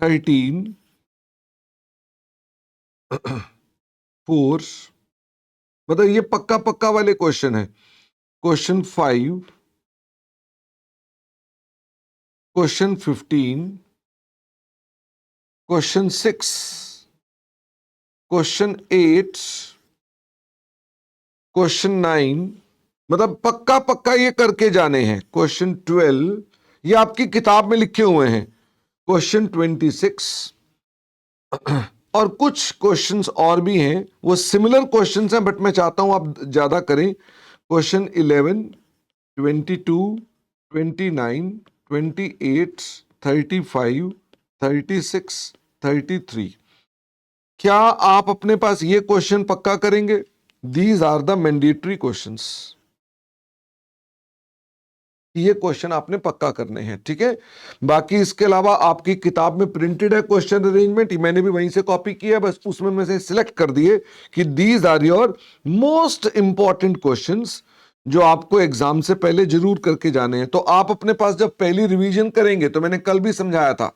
13 4, मतलब ये पक्का पक्का वाले क्वेश्चन है। Question 5, question 15, question 6, question 8, question 9, मतलब पक्का पक्का ये करके जाने हैं। क्वेश्चन 12 ये आपकी किताब में लिखे हुए हैं। क्वेश्चन 26 और कुछ क्वेश्चंस और भी हैं, वो सिमिलर क्वेश्चंस हैं, बट मैं चाहता हूं आप ज्यादा करें। क्वेश्चन 11, 22, 29, 28, 35, 36, 33, क्या आप अपने पास ये क्वेश्चन पक्का करेंगे? These are the mandatory questions, ये क्वेश्चन आपने पक्का करने हैं। ठीक है, बाकी इसके अलावा आपकी किताब में प्रिंटेड है क्वेश्चन अरेंजमेंट, मैंने भी वहीं से कॉपी किया, बस उसमें मैं से सिलेक्ट कर दिए कि these are your most important questions जो आपको एग्जाम से पहले जरूर करके जाने हैं। तो आप अपने पास जब पहली रिवीजन करेंगे, तो मैंने कल भी समझाया था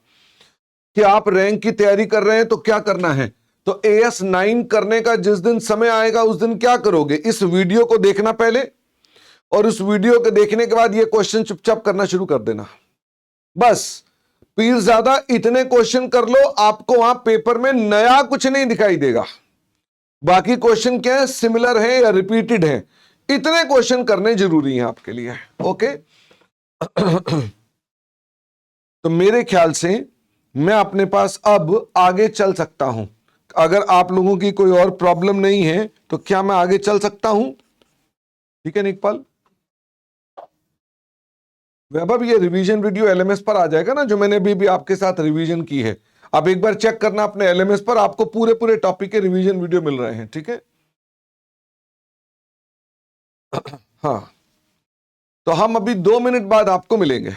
कि आप रैंक की तैयारी कर रहे हैं तो क्या करना है, तो AS9 करने का जिस दिन समय आएगा उस दिन क्या करोगे, इस वीडियो को देखना पहले, और उस वीडियो के देखने के बाद ये क्वेश्चन चुपचाप करना शुरू कर देना। बस पीर ज्यादा इतने क्वेश्चन कर लो, आपको वहां पेपर में नया कुछ नहीं दिखाई देगा। बाकी क्वेश्चन क्या है, सिमिलर है या रिपीटेड है, इतने क्वेश्चन करने जरूरी हैं आपके लिए। ओके तो मेरे ख्याल से मैं अपने पास अब आगे चल सकता हूं। अगर आप लोगों की कोई और प्रॉब्लम नहीं है तो क्या मैं आगे चल सकता हूं? ठीक है निकपाल। वैभव ये रिवीजन वीडियो एलएमएस पर आ जाएगा ना, जो मैंने अभी आपके साथ रिवीजन की है। आप एक बार चेक करना अपने एलएमएस पर, आपको पूरे पूरे टॉपिक के रिवीजन वीडियो मिल रहे हैं। ठीक है हाँ, तो हम अभी 2 मिनट बाद आपको मिलेंगे।